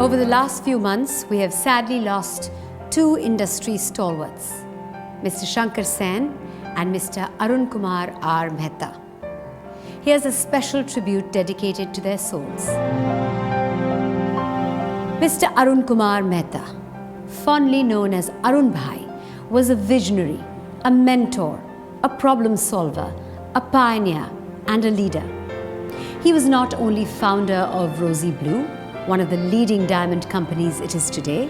Over the last few months, we have sadly lost two industry stalwarts, Mr. Shankar Sen and Mr. Arun Kumar R. Mehta. Here's a special tribute dedicated to their souls. Mr. Arun Kumar Mehta, fondly known as Arun Bhai, was a visionary, a mentor, a problem solver, a pioneer and a leader. He was not only founder of Rosy Blue, one of the leading diamond companies it is today,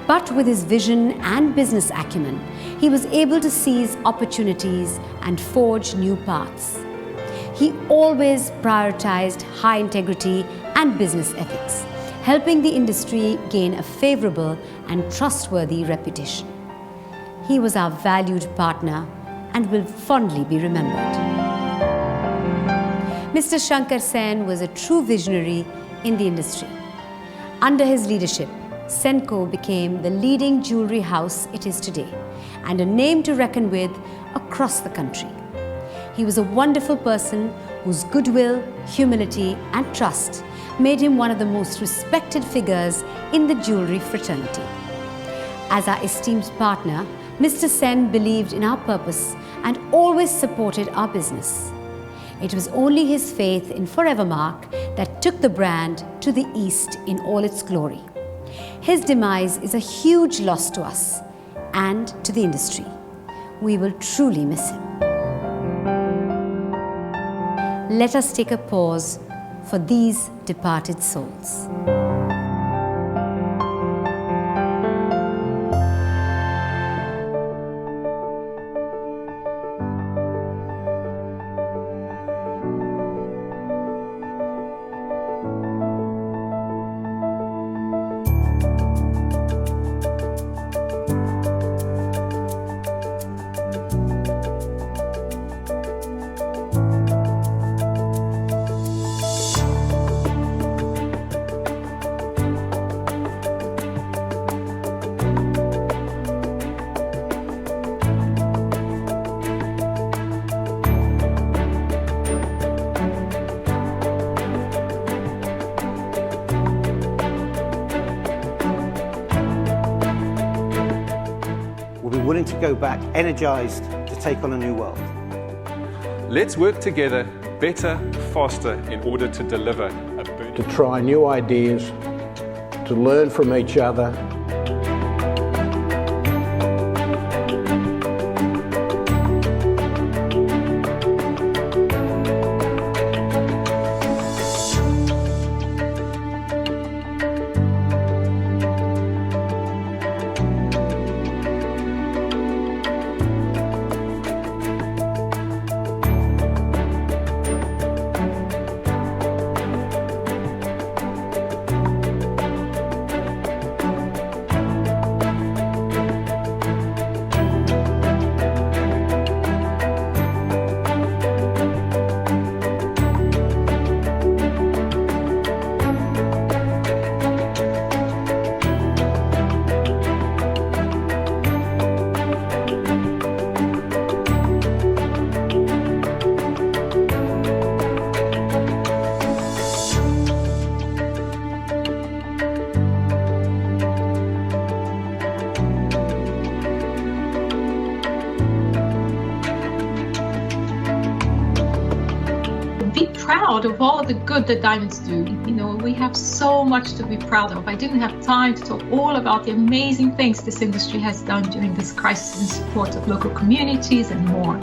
but with his vision and business acumen, he was able to seize opportunities and forge new paths. He always prioritized high integrity and business ethics, helping the industry gain a favorable and trustworthy reputation. He was our valued partner and will fondly be remembered. Mr. Shankar Sen was a true visionary in the industry. Under his leadership, Senco became the leading jewellery house it is today and a name to reckon with across the country. He was a wonderful person whose goodwill, humility and trust made him one of the most respected figures in the jewellery fraternity. As our esteemed partner, Mr. Sen believed in our purpose and always supported our business. It was only his faith in Forevermark that took the brand to the east in all its glory. His demise is a huge loss to us and to the industry. We will truly miss him. Let us take a pause for these departed souls. Willing to go back, energized to take on a new world. Let's work together better, faster in order to deliver a burning. To try new ideas, to learn from each other. Proud of all of the good that diamonds do. You know, we have so much to be proud of. I didn't have time to talk all about the amazing things this industry has done during this crisis in support of local communities and more.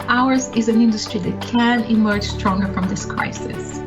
Ours is an industry that can emerge stronger from this crisis.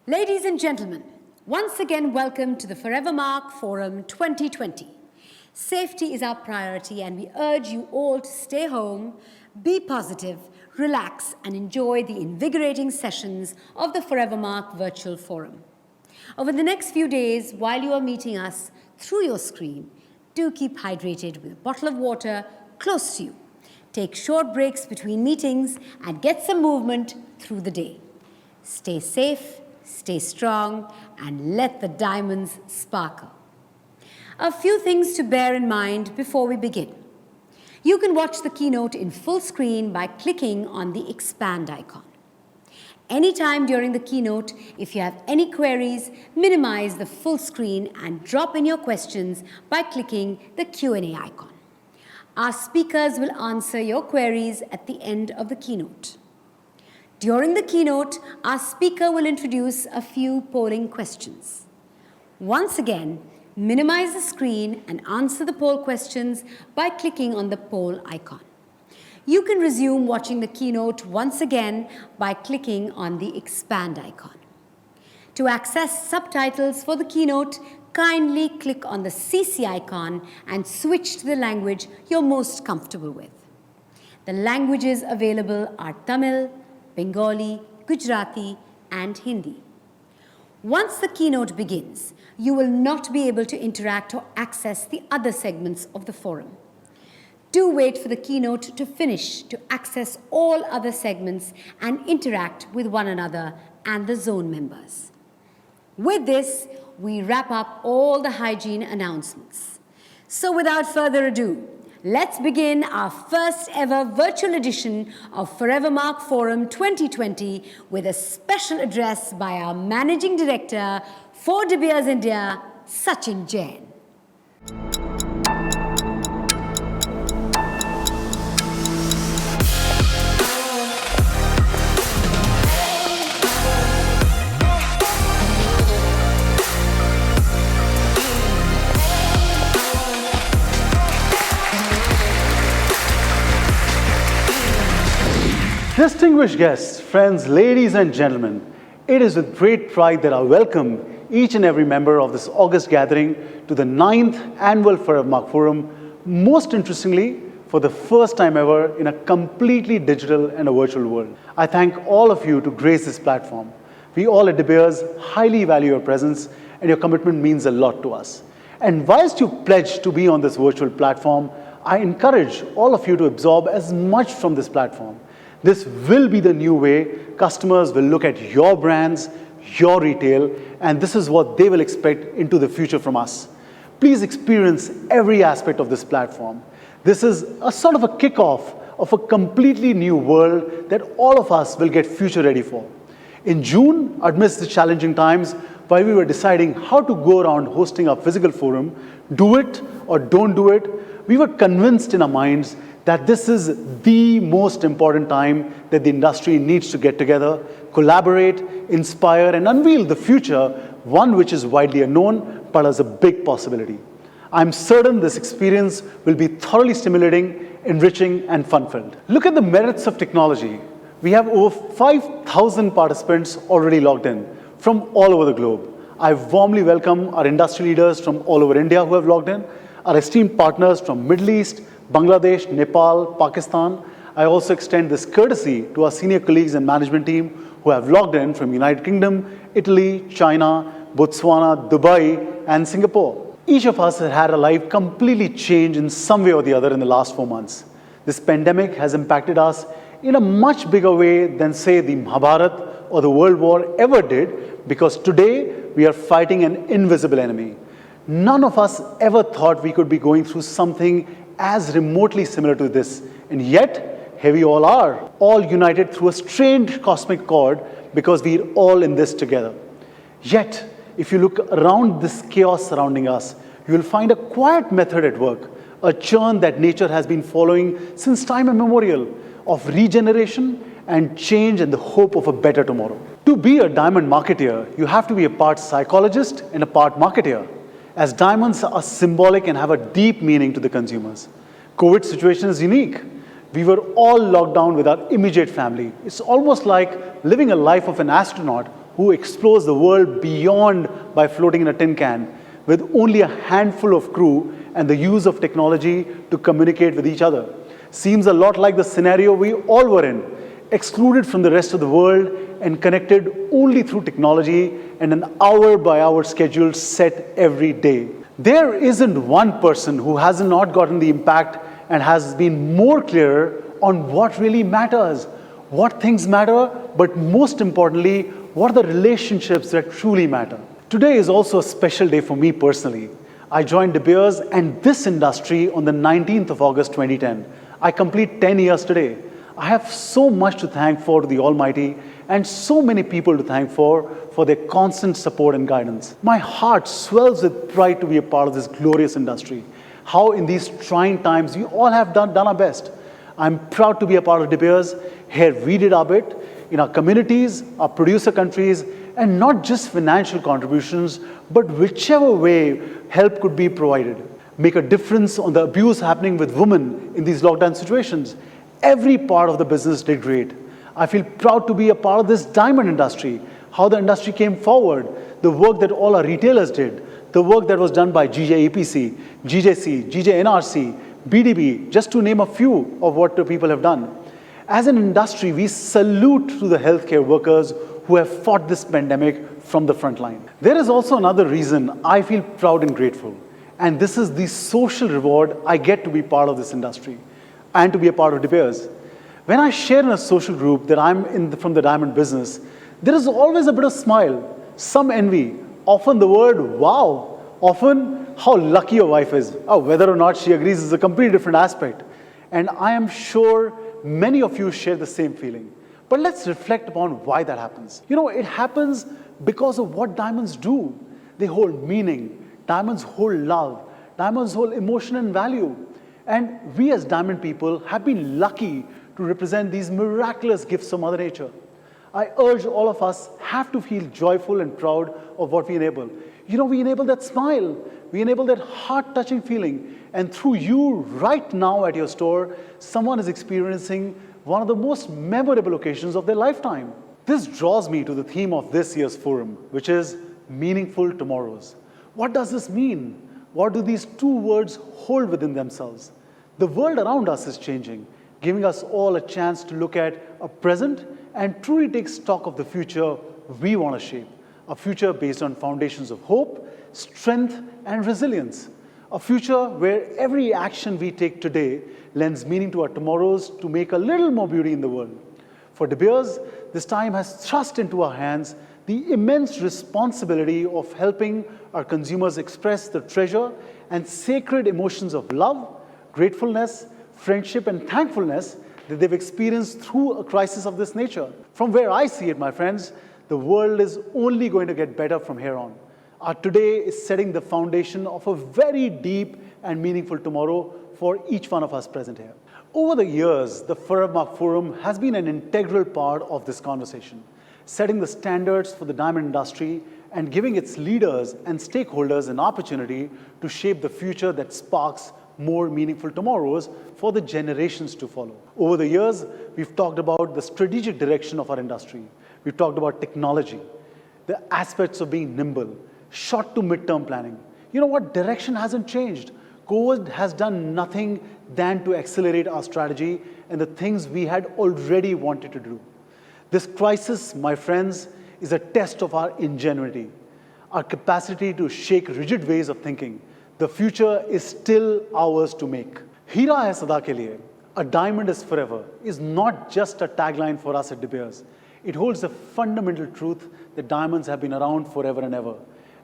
Ladies and gentlemen, once again welcome to the Forevermark Forum 2020. Safety is our priority and we urge you all to stay home, be positive, relax, and enjoy the invigorating sessions of the Forevermark Virtual Forum. Over the next few days, while you are meeting us through your screen, do keep hydrated with a bottle of water close to you. Take short breaks between meetings and get some movement through the day. Stay safe, stay strong, and let the diamonds sparkle. A few things to bear in mind before we begin. You can watch the keynote in full screen by clicking on the expand icon. Anytime during the keynote, if you have any queries, minimize the full screen and drop in your questions by clicking the Q&A icon. Our speakers will answer your queries at the end of the keynote. During the keynote, our speaker will introduce a few polling questions. Once again, minimize the screen and answer the poll questions by clicking on the poll icon. You can resume watching the keynote once again by clicking on the expand icon. To access subtitles for the keynote, kindly click on the CC icon and switch to the language you're most comfortable with. The languages available are Tamil, Bengali, Gujarati, and Hindi. Once the keynote begins, you will not be able to interact or access the other segments of the forum. Do wait for the keynote to finish to access all other segments and interact with one another and the zone members. With this, we wrap up all the hygiene announcements. So without further ado, let's begin our first ever virtual edition of Forevermark Forum 2020 with a special address by our Managing Director for De Beers India, Sachin Jain. Distinguished guests, friends, ladies and gentlemen, it is with great pride that I welcome each and every member of this August gathering to the 9th Annual Forevermark Forum, most interestingly, for the first time ever in a completely digital and a virtual world. I thank all of you to grace this platform. We all at De Beers highly value your presence, and your commitment means a lot to us. And whilst you pledge to be on this virtual platform, I encourage all of you to absorb as much from this platform. This will be the new way customers will look at your brands, your retail, and this is what they will expect into the future from us. Please experience every aspect of this platform. This is a sort of a kickoff of a completely new world that all of us will get future ready for. In June, amidst the challenging times, while we were deciding how to go around hosting our physical forum, do it or don't do it, we were convinced in our minds that this is the most important time that the industry needs to get together, collaborate, inspire, and unveil the future, one which is widely unknown, but has a big possibility. I'm certain this experience will be thoroughly stimulating, enriching, and fun-filled. Look at the merits of technology. We have over 5,000 participants already logged in from all over the globe. I warmly welcome our industry leaders from all over India who have logged in, our esteemed partners from Middle East, Bangladesh, Nepal, Pakistan. I also extend this courtesy to our senior colleagues and management team who have logged in from United Kingdom, Italy, China, Botswana, Dubai, and Singapore. Each of us has had a life completely changed in some way or the other in the last 4 months. This pandemic has impacted us in a much bigger way than, say, the Mahabharata or the World War ever did, because today we are fighting an invisible enemy. None of us ever thought we could be going through something as remotely similar to this, and yet here we all are, all united through a strange cosmic cord because we're all in this together. Yet, if you look around this chaos surrounding us, you will find a quiet method at work, a churn that nature has been following since time immemorial, of regeneration and change and the hope of a better tomorrow. To be a diamond marketeer, you have to be a part psychologist and a part marketeer, as diamonds are symbolic and have a deep meaning to the consumers. COVID situation is unique. We were all locked down with our immediate family. It's almost like living a life of an astronaut who explores the world beyond by floating in a tin can with only a handful of crew and the use of technology to communicate with each other. Seems a lot like the scenario we all were in. excluded from the rest of the world and connected only through technology and an hour-by-hour schedule set every day. There isn't one person who has not gotten the impact and has been more clearer on what really matters, what things matter, but most importantly, what are the relationships that truly matter. Today is also a special day for me personally. I joined De Beers and this industry on the 19th of August 2010. I complete 10 years today. I have so much to thank for to the Almighty and so many people to thank for their constant support and guidance. My heart swells with pride to be a part of this glorious industry. How in these trying times we all have done our best. I'm proud to be a part of De Beers. Here we did our bit in our communities, our producer countries, and not just financial contributions, but whichever way help could be provided. Make a difference on the abuse happening with women in these lockdown situations. Every part of the business did great. I feel proud to be a part of this diamond industry, how the industry came forward, the work that all our retailers did, the work that was done by GJEPC, GJC, GJNRC, BDB, just to name a few of what the people have done. As an industry, we salute to the healthcare workers who have fought this pandemic from the front line. There is also another reason I feel proud and grateful, and this is the social reward I get to be part of this industry and to be a part of De Beers. When I share in a social group that I'm in from the diamond business, there is always a bit of smile, some envy, often the word wow, often how lucky your wife is. Whether or not she agrees is a completely different aspect. And I am sure many of you share the same feeling. But let's reflect upon why that happens. You know, it happens because of what diamonds do. They hold meaning, diamonds hold love, diamonds hold emotion and value. And we as diamond people have been lucky to represent these miraculous gifts of Mother Nature. I urge all of us have to feel joyful and proud of what we enable. You know, we enable that smile, we enable that heart-touching feeling, and through you right now at your store, someone is experiencing one of the most memorable occasions of their lifetime. This draws me to the theme of this year's forum, which is meaningful tomorrows. What does this mean? What do these two words hold within themselves? The world around us is changing, giving us all a chance to look at a present and truly take stock of the future we want to shape. A future based on foundations of hope, strength, and resilience. A future where every action we take today lends meaning to our tomorrows to make a little more beauty in the world. For De Beers, this time has thrust into our hands the immense responsibility of helping our consumers express the treasure and sacred emotions of love, gratefulness, friendship, and thankfulness that they've experienced through a crisis of this nature. From where I see it, my friends, the world is only going to get better from here on. Our today is setting the foundation of a very deep and meaningful tomorrow for each one of us present here. Over the years, the Forevermark Forum has been an integral part of this conversation, setting the standards for the diamond industry and giving its leaders and stakeholders an opportunity to shape the future that sparks more meaningful tomorrows for the generations to follow. Over the years, we've talked about the strategic direction of our industry. We've talked about technology, the aspects of being nimble, short to mid-term planning. You know what? Direction hasn't changed. COVID has done nothing than to accelerate our strategy and the things we had already wanted to do. This crisis, my friends, is a test of our ingenuity, our capacity to shake rigid ways of thinking. The future is still ours to make. Hira hai sada ke liye, a diamond is forever, is not just a tagline for us at De Beers. It holds the fundamental truth that diamonds have been around forever and ever.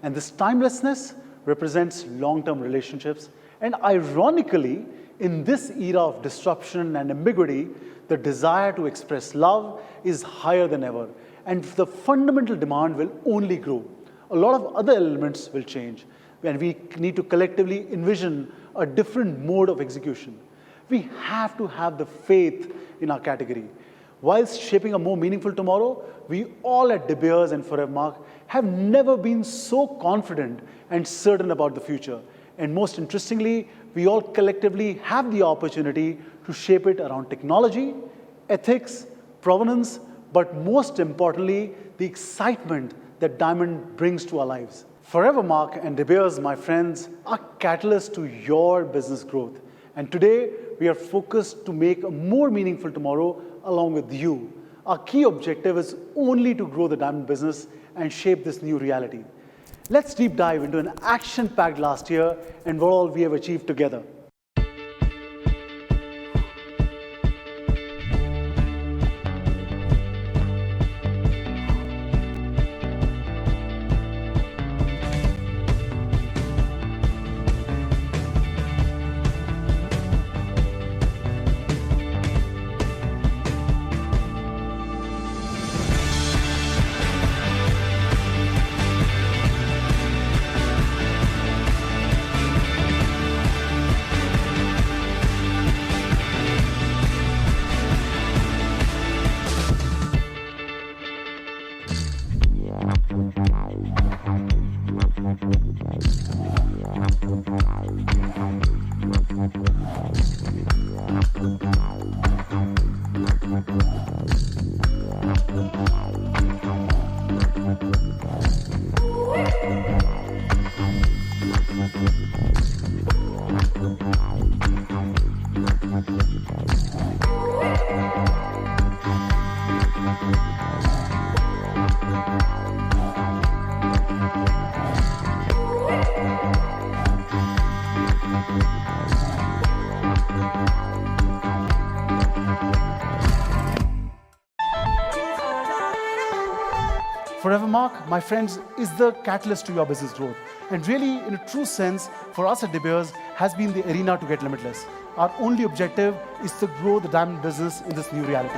And this timelessness represents long-term relationships. And ironically, in this era of disruption and ambiguity, the desire to express love is higher than ever. And the fundamental demand will only grow. A lot of other elements will change. And we need to collectively envision a different mode of execution. We have to have the faith in our category. Whilst shaping a more meaningful tomorrow, we all at De Beers and Forevermark have never been so confident and certain about the future. And most interestingly, we all collectively have the opportunity to shape it around technology, ethics, provenance, but most importantly, the excitement that diamond brings to our lives. Forevermark and De Beers, my friends, are catalysts to your business growth. And today, we are focused to make a more meaningful tomorrow along with you. Our key objective is only to grow the diamond business and shape this new reality. Let's deep dive into an action-packed last year and what all we have achieved together. Forevermark, my friends, is the catalyst to your business growth. And really, in a true sense, for us at De Beers, has been the arena to get limitless. Our only objective is to grow the diamond business in this new reality.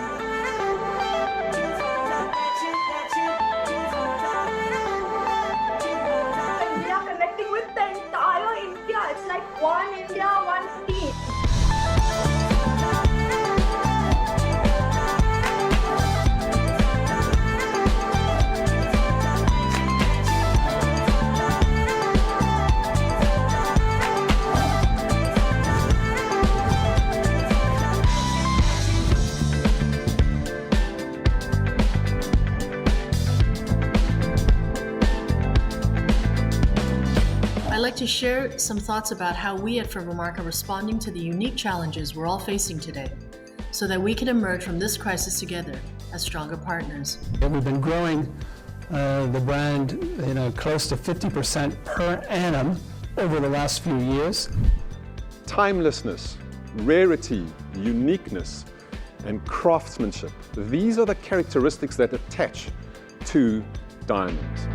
We are connecting with the entire India. It's like one India, one team. I'd like to share some thoughts about how we at Forevermark are responding to the unique challenges we're all facing today, so that we can emerge from this crisis together as stronger partners. We've been growing the brand, close to 50% per annum over the last few years. Timelessness, rarity, uniqueness, and craftsmanship. These are the characteristics that attach to diamonds.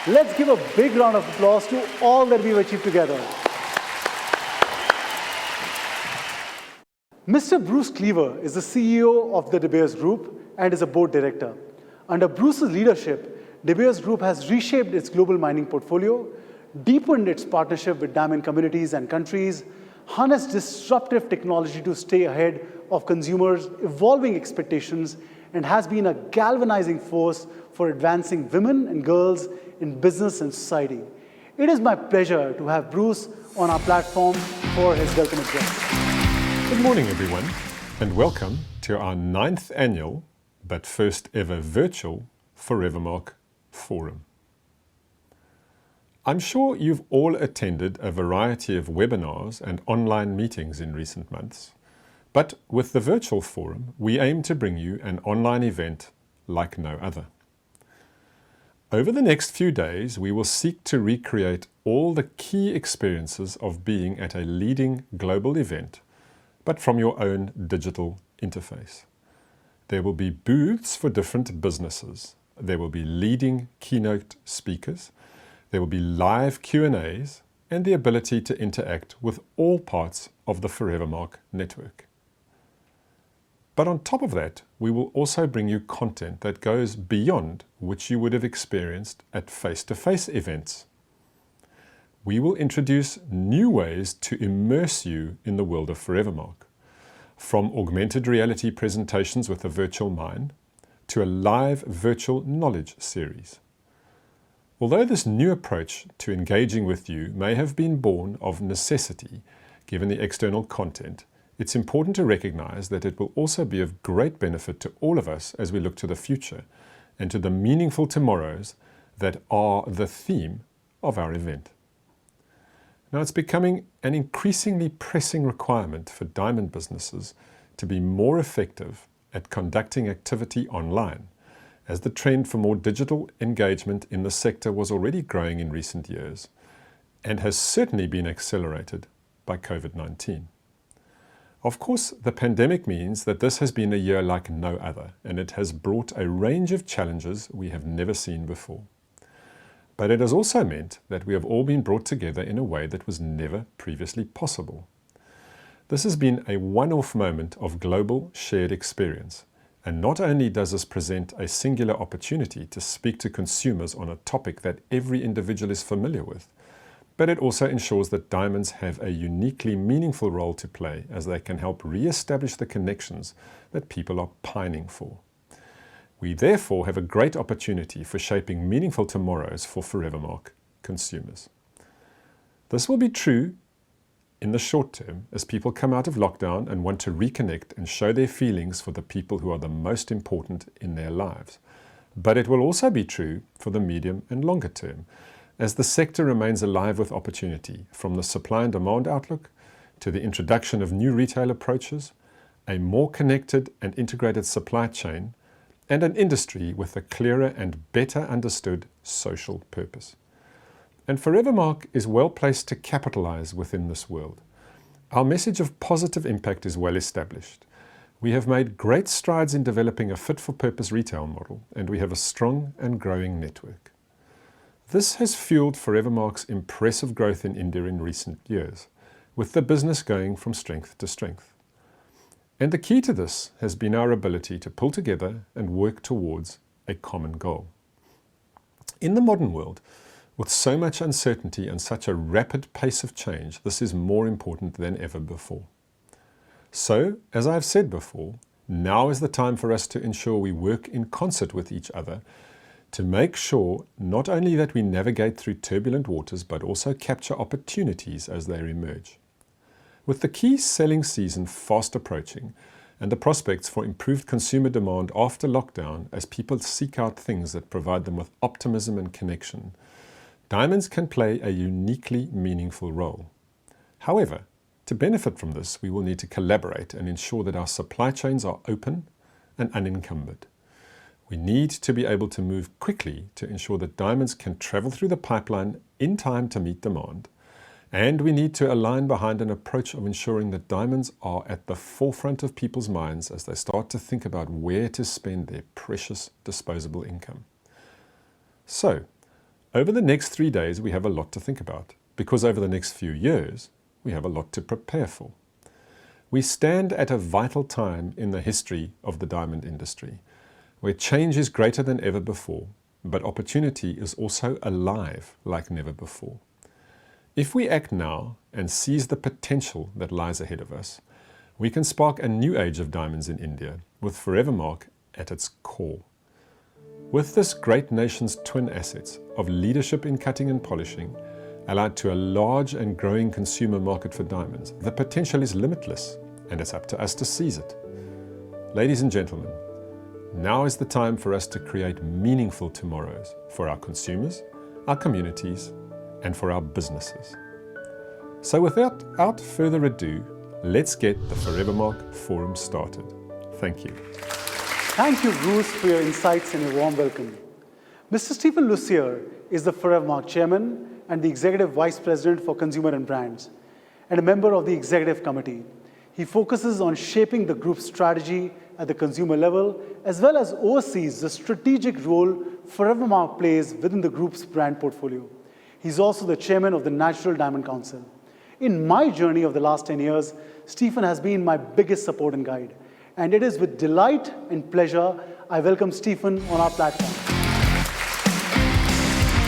Let's give a big round of applause to all that we've achieved together. Mr. Bruce Cleaver is the CEO of the De Beers Group and is a board director. Under Bruce's leadership, De Beers Group has reshaped its global mining portfolio, deepened its partnership with diamond communities and countries, harnessed disruptive technology to stay ahead of consumers' evolving expectations, and has been a galvanizing force for advancing women and girls in business and society. It is my pleasure to have Bruce on our platform for his welcome address. Good morning, everyone, and welcome to our 9th annual, but first ever virtual, Forevermark Forum. I'm sure you've all attended a variety of webinars and online meetings in recent months, but with the virtual forum, we aim to bring you an online event like no other. Over the next few days, we will seek to recreate all the key experiences of being at a leading global event, but from your own digital interface. There will be booths for different businesses. There will be leading keynote speakers. There will be live Q&As and the ability to interact with all parts of the Forevermark network. But on top of that, we will also bring you content that goes beyond which you would have experienced at face-to-face events. We will introduce new ways to immerse you in the world of Forevermark, from augmented reality presentations with a virtual mine to a live virtual knowledge series. Although this new approach to engaging with you may have been born of necessity, given the external content, it's important to recognize that it will also be of great benefit to all of us as we look to the future and to the meaningful tomorrows that are the theme of our event. Now, it's becoming an increasingly pressing requirement for diamond businesses to be more effective at conducting activity online, as the trend for more digital engagement in the sector was already growing in recent years and has certainly been accelerated by COVID-19. Of course, the pandemic means that this has been a year like no other, and it has brought a range of challenges we have never seen before. But it has also meant that we have all been brought together in a way that was never previously possible. This has been a one-off moment of global shared experience, and not only does this present a singular opportunity to speak to consumers on a topic that every individual is familiar with, but it also ensures that diamonds have a uniquely meaningful role to play as they can help re-establish the connections that people are pining for. We therefore have a great opportunity for shaping meaningful tomorrows for Forevermark consumers. This will be true in the short term as people come out of lockdown and want to reconnect and show their feelings for the people who are the most important in their lives. But it will also be true for the medium and longer term as the sector remains alive with opportunity, from the supply and demand outlook to the introduction of new retail approaches, a more connected and integrated supply chain, and an industry with a clearer and better understood social purpose. And Forevermark is well placed to capitalize within this world. Our message of positive impact is well established. We have made great strides in developing a fit-for-purpose retail model, and we have a strong and growing network. This has fueled Forevermark's impressive growth in India in recent years, with the business going from strength to strength. And the key to this has been our ability to pull together and work towards a common goal. In the modern world, with so much uncertainty and such a rapid pace of change, this is more important than ever before. So, as I've said before, now is the time for us to ensure we work in concert with each other to make sure not only that we navigate through turbulent waters, but also capture opportunities as they emerge. With the key selling season fast approaching and the prospects for improved consumer demand after lockdown as people seek out things that provide them with optimism and connection, diamonds can play a uniquely meaningful role. However, to benefit from this, we will need to collaborate and ensure that our supply chains are open and unencumbered. We need to be able to move quickly to ensure that diamonds can travel through the pipeline in time to meet demand. And we need to align behind an approach of ensuring that diamonds are at the forefront of people's minds as they start to think about where to spend their precious disposable income. So, Over the next 3 days, we have a lot to think about, because over the next few years, we have a lot to prepare for. We stand at a vital time in the history of the diamond industry, where change is greater than ever before, but opportunity is also alive like never before. If we act now and seize the potential that lies ahead of us, we can spark a new age of diamonds in India, with Forevermark at its core. With this great nation's twin assets of leadership in cutting and polishing, allied to a large and growing consumer market for diamonds, the potential is limitless, and it's up to us to seize it. Ladies and gentlemen, now is the time for us to create meaningful tomorrows for our consumers, our communities, and for our businesses. So without further ado, let's get the Forevermark Forum started. Thank you. Thank you, Bruce, for your insights and a warm welcome. Mr. Stephen Lussier is the Forevermark Chairman and the Executive Vice President for Consumer and Brands, and a member of the Executive Committee. He focuses on shaping the group's strategy at the consumer level, as well as oversees the strategic role Forevermark plays within the group's brand portfolio. He's also the chairman of the Natural Diamond Council. In my journey of the last 10 years, Stephen has been my biggest support and guide. And it is with delight and pleasure I welcome Stephen on our platform.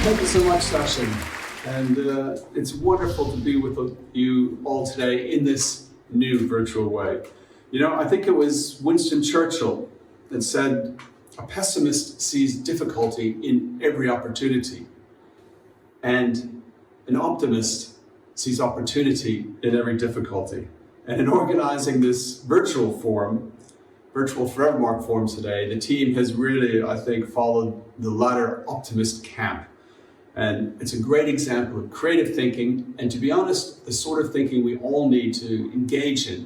Thank you so much, Sachin. And it's wonderful to be with you all today in this new virtual way. You know, I think it was Winston Churchill that said, "A pessimist sees difficulty in every opportunity, and an optimist sees opportunity in every difficulty." And in organizing this virtual Forevermark forum today, the team has really, I think, followed the latter optimist camp. And it's a great example of creative thinking, and to be honest, the sort of thinking we all need to engage in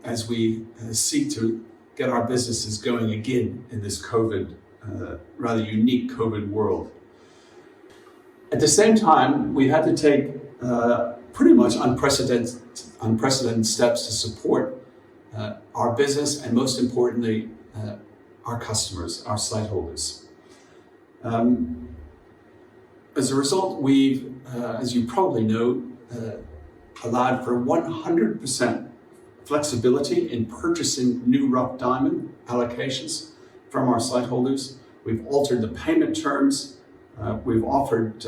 as we seek to get our businesses going again in this rather unique COVID world. At the same time, we had to take pretty much unprecedented steps to support our business and, most importantly, our customers, our site holders. As a result, we've, as you probably know, allowed for 100% flexibility in purchasing new rough diamond allocations from our site holders. We've altered the payment terms. We've offered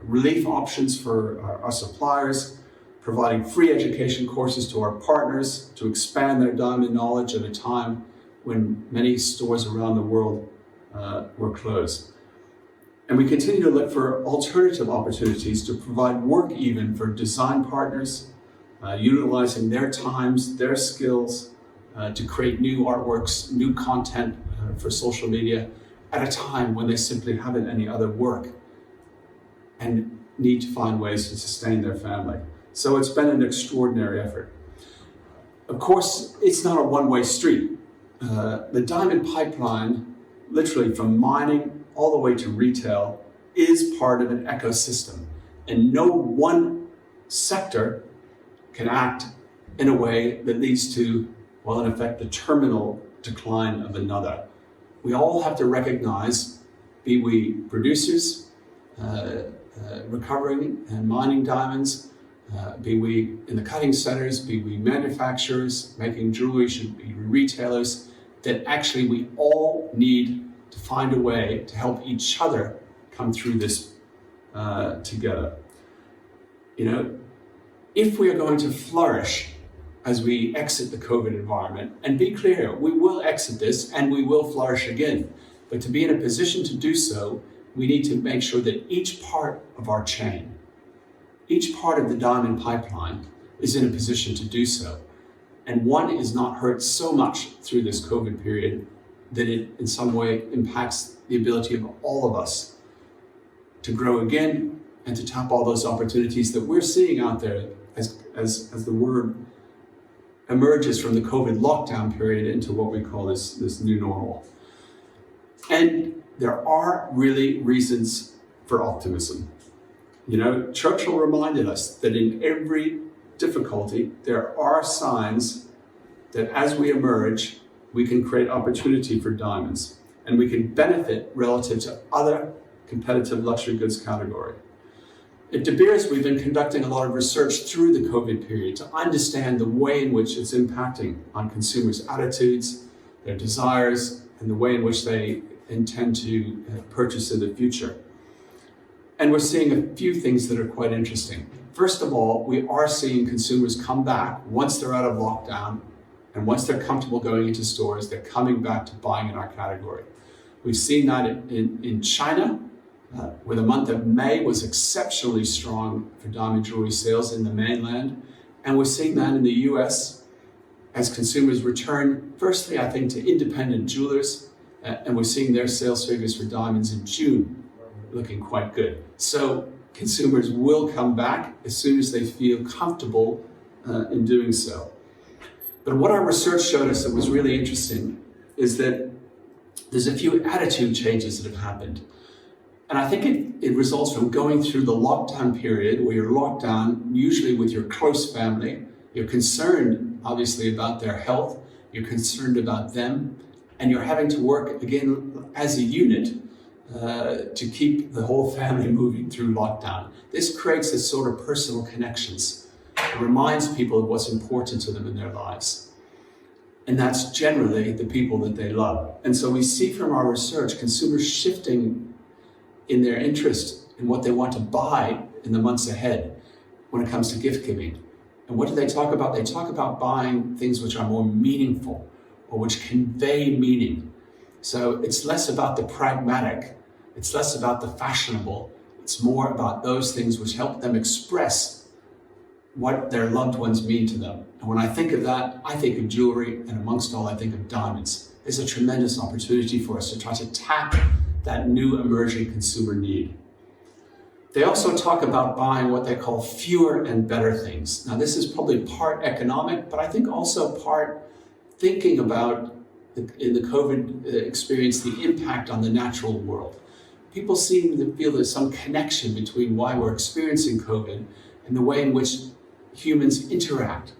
relief options for our suppliers, providing free education courses to our partners to expand their diamond knowledge at a time when many stores around the world were closed. And we continue to look for alternative opportunities to provide work even for design partners, utilizing their times, their skills to create new artworks, new content for social media at a time when they simply haven't any other work and need to find ways to sustain their family. So it's been an extraordinary effort. Of course, it's not a one-way street. The diamond pipeline, literally from mining all the way to retail, is part of an ecosystem. And no one sector can act in a way that leads to, well, in effect, the terminal decline of another. We all have to recognize, be we producers, recovering and mining diamonds, be we in the cutting centers, be we manufacturers making jewelry, should be retailers, that actually we all need to find a way to help each other come through this together. You know, if we are going to flourish as we exit the COVID environment, and be clear, we will exit this and we will flourish again, but to be in a position to do so, we need to make sure that each part of our chain, each part of the diamond pipeline is in a position to do so. And one is not hurt so much through this COVID period that it in some way impacts the ability of all of us to grow again and to tap all those opportunities that we're seeing out there as the word emerges from the COVID lockdown period into what we call this new normal. And there are really reasons for optimism. You know, Churchill reminded us that in every difficulty, there are signs that as we emerge, we can create opportunity for diamonds, and we can benefit relative to other competitive luxury goods category. At De Beers, we've been conducting a lot of research through the COVID period to understand the way in which it's impacting on consumers' attitudes, their desires, and the way in which they intend to purchase in the future. And we're seeing a few things that are quite interesting. First of all, we are seeing consumers come back once they're out of lockdown, and once they're comfortable going into stores, they're coming back to buying in our category. We've seen that in China, where the month of May was exceptionally strong for diamond jewelry sales in the mainland. And we're seeing that in the US as consumers return, firstly, I think, to independent jewelers, and we're seeing their sales figures for diamonds in June looking quite good. So consumers will come back as soon as they feel comfortable in doing so. But what our research showed us that was really interesting is that there's a few attitude changes that have happened. And I think it results from going through the lockdown period where you're locked down, usually with your close family. You're concerned, obviously, about their health. You're concerned about them. And you're having to work, again, as a unit to keep the whole family moving through lockdown. This creates this sort of personal connections. It reminds people of what's important to them in their lives. And that's generally the people that they love. And so we see from our research, consumers shifting in their interest in what they want to buy in the months ahead when it comes to gift giving. And what do they talk about? They talk about buying things which are more meaningful or which convey meaning. So it's less about the pragmatic, it's less about the fashionable, it's more about those things which help them express what their loved ones mean to them. And when I think of that, I think of jewelry, and amongst all, I think of diamonds. There's a tremendous opportunity for us to try to tap that new emerging consumer need. They also talk about buying what they call fewer and better things. Now, this is probably part economic, but I think also part thinking about, in the COVID experience, the impact on the natural world. People seem to feel there's some connection between why we're experiencing COVID and the way in which humans interact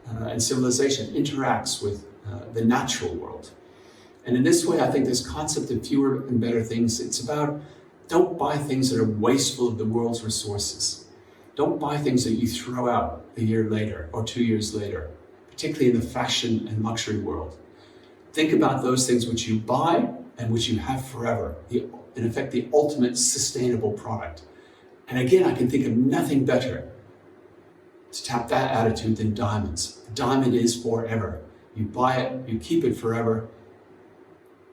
and civilization interacts with the natural world. And in this way, I think this concept of fewer and better things, it's about don't buy things that are wasteful of the world's resources. Don't buy things that you throw out a year later or 2 years later, particularly in the fashion and luxury world. Think about those things which you buy and which you have forever. In effect, the ultimate sustainable product. And again, I can think of nothing better to tap that attitude than diamonds. A diamond is forever. You buy it, you keep it forever.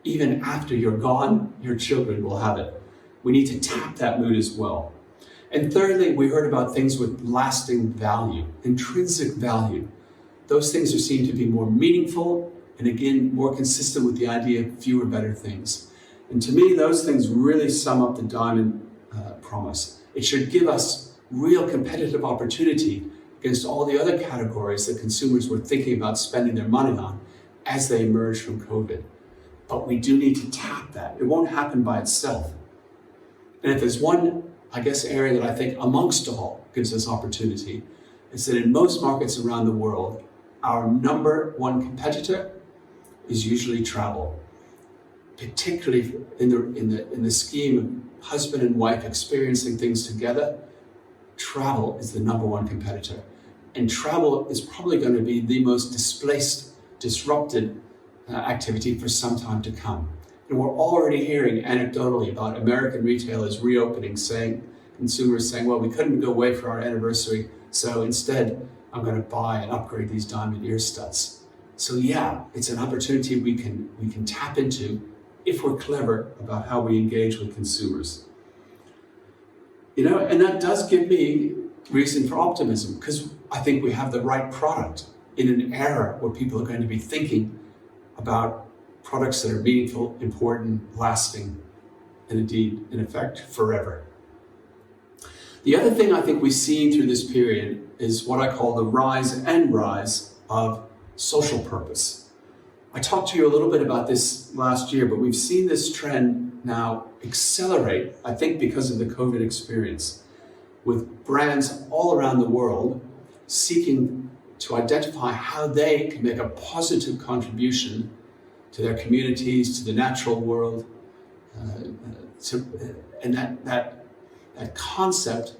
Even after you're gone, your children will have it. We need to tap that mood as well. And thirdly, we heard about things with lasting value, intrinsic value. Those things are seen to be more meaningful and again, more consistent with the idea of fewer better things. And to me, those things really sum up the diamond promise. It should give us real competitive opportunity against all the other categories that consumers were thinking about spending their money on as they emerge from COVID. But we do need to tap that. It won't happen by itself. And if there's one, I guess, area that I think amongst all gives us opportunity, it's that in most markets around the world, our number one competitor is usually travel. Particularly in the scheme of husband and wife experiencing things together, travel is the number one competitor. And travel is probably going to be the most disrupted activity for some time to come. And we're already hearing anecdotally about American retailers reopening, consumers saying, well, we couldn't go away for our anniversary, so instead I'm going to buy and upgrade these diamond ear studs. So yeah, it's an opportunity we can tap into if we're clever about how we engage with consumers. And that does give me reason for optimism, because I think we have the right product in an era where people are going to be thinking about products that are meaningful, important, lasting, and indeed, in effect, forever. The other thing I think we've seen through this period is what I call the rise of social purpose. I talked to you a little bit about this last year, but we've seen this trend now accelerate, I think because of the COVID experience, with brands all around the world seeking to identify how they can make a positive contribution to their communities, to the natural world, and that concept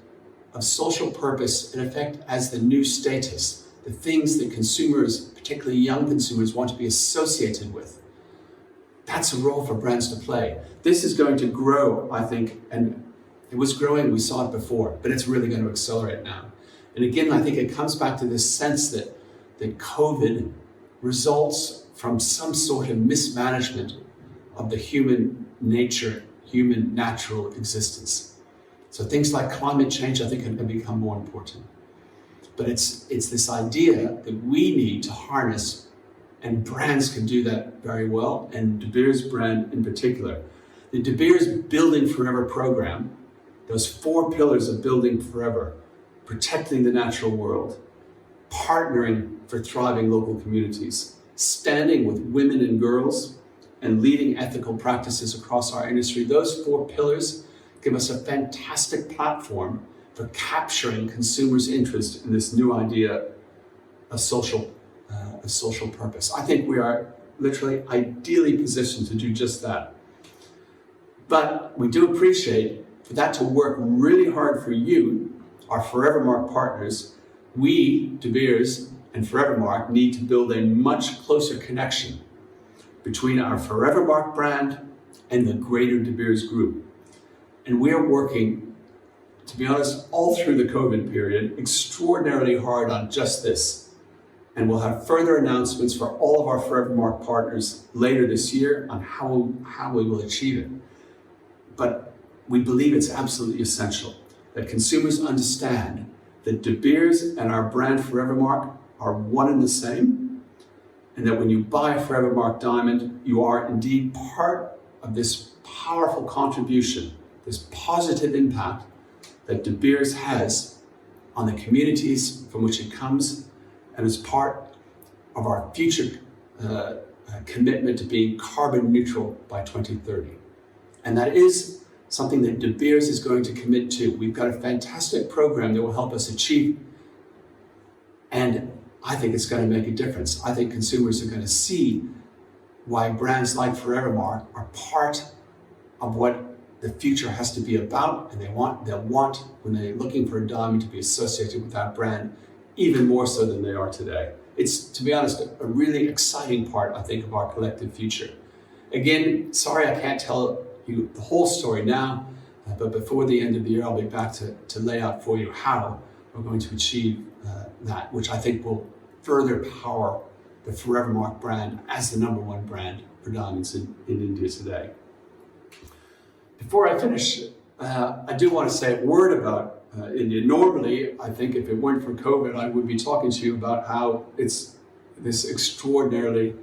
of social purpose, in effect, as the new status, the things that consumers, particularly young consumers, want to be associated with. That's a role for brands to play. This is going to grow, I think, and it was growing, we saw it before, but it's really going to accelerate now. And again, I think it comes back to this sense that COVID results from some sort of mismanagement of the human nature, human natural existence. So things like climate change, I think, are going to become more important. But it's this idea that we need to harness, and brands can do that very well, and De Beers brand in particular. The De Beers Building Forever program, those 4 pillars of building forever, protecting the natural world, partnering for thriving local communities, standing with women and girls, and leading ethical practices across our industry. Those 4 pillars give us a fantastic platform for capturing consumers' interest in this new idea of social purpose. I think we are literally ideally positioned to do just that. But we do appreciate for that to work really hard for you, our Forevermark partners. We, De Beers and Forevermark, need to build a much closer connection between our Forevermark brand and the greater De Beers group. And we are working, to be honest, all through the COVID period, extraordinarily hard on just this. And we'll have further announcements for all of our Forevermark partners later this year on how we will achieve it. But we believe it's absolutely essential that consumers understand that De Beers and our brand Forevermark are one and the same, and that when you buy a Forevermark diamond, you are indeed part of this powerful contribution, this positive impact that De Beers has on the communities from which it comes, and is part of our future commitment to being carbon neutral by 2030. And that is something that De Beers is going to commit to. We've got a fantastic program that will help us achieve, and I think it's going to make a difference. I think consumers are going to see why brands like Forevermark are part of what the future has to be about, and they'll want, when they're looking for a diamond, to be associated with that brand even more so than they are today. It's, to be honest, a really exciting part, I think, of our collective future. Again, sorry I can't tell you the whole story now, but before the end of the year, I'll be back to lay out for you how we're going to achieve that, which I think will further power the Forevermark brand as the #1 brand for diamonds in India today. Before I finish, I do want to say a word about India. Normally, I think if it weren't for COVID, I would be talking to you about how it's this extraordinarily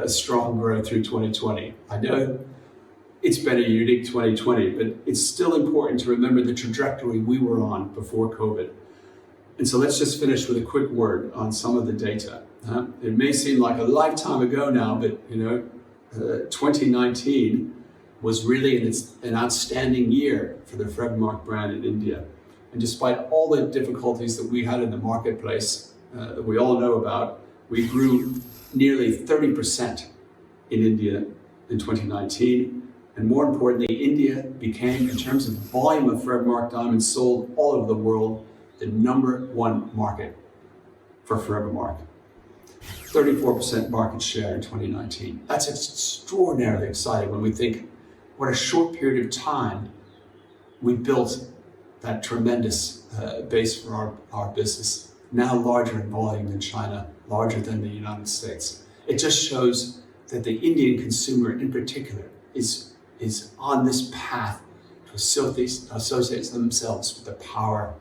strong growth through 2020. I know it's been a unique 2020, but it's still important to remember the trajectory we were on before COVID. And so let's just finish with a quick word on some of the data. It may seem like a lifetime ago now, but 2019 was really an outstanding year for the Forevermark brand in India. And despite all the difficulties that we had in the marketplace that we all know about, we grew nearly 30% in India in 2019. And more importantly, India became, in terms of the volume of Forevermark diamonds sold all over the world, the #1 market for Forevermark. 34% market share in 2019. That's extraordinarily exciting when we think what a short period of time we built that tremendous base for our business, now larger in volume than China, larger than the United States. It just shows that the Indian consumer in particular is on this path to associate themselves with the power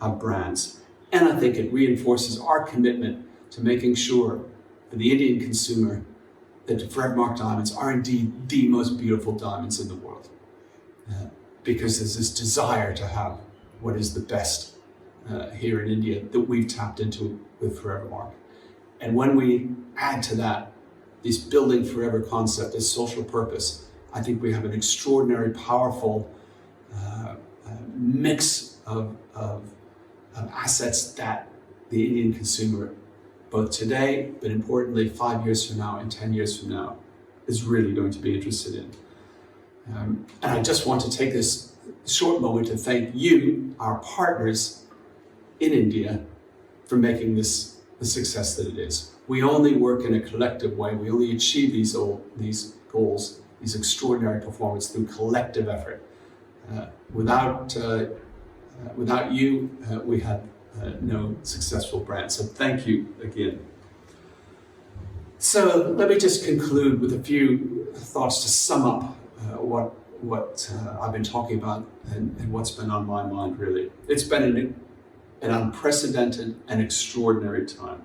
of brands. And I think it reinforces our commitment to making sure for the Indian consumer that the Forevermark diamonds are indeed the most beautiful diamonds in the world. Because there's this desire to have what is the best here in India that we've tapped into with Forevermark. And when we add to that this building forever concept, this social purpose, I think we have an extraordinary, powerful mix of assets that the Indian consumer, both today, but importantly 5 years from now and 10 years from now, is really going to be interested in. And I just want to take this short moment to thank you, our partners in India, for making this the success that it is. We only work in a collective way. We only achieve these goals, these extraordinary performances through collective effort. Without you, we have no successful brand. So thank you again. So let me just conclude with a few thoughts to sum up what I've been talking about and what's been on my mind, really. It's been an unprecedented and extraordinary time.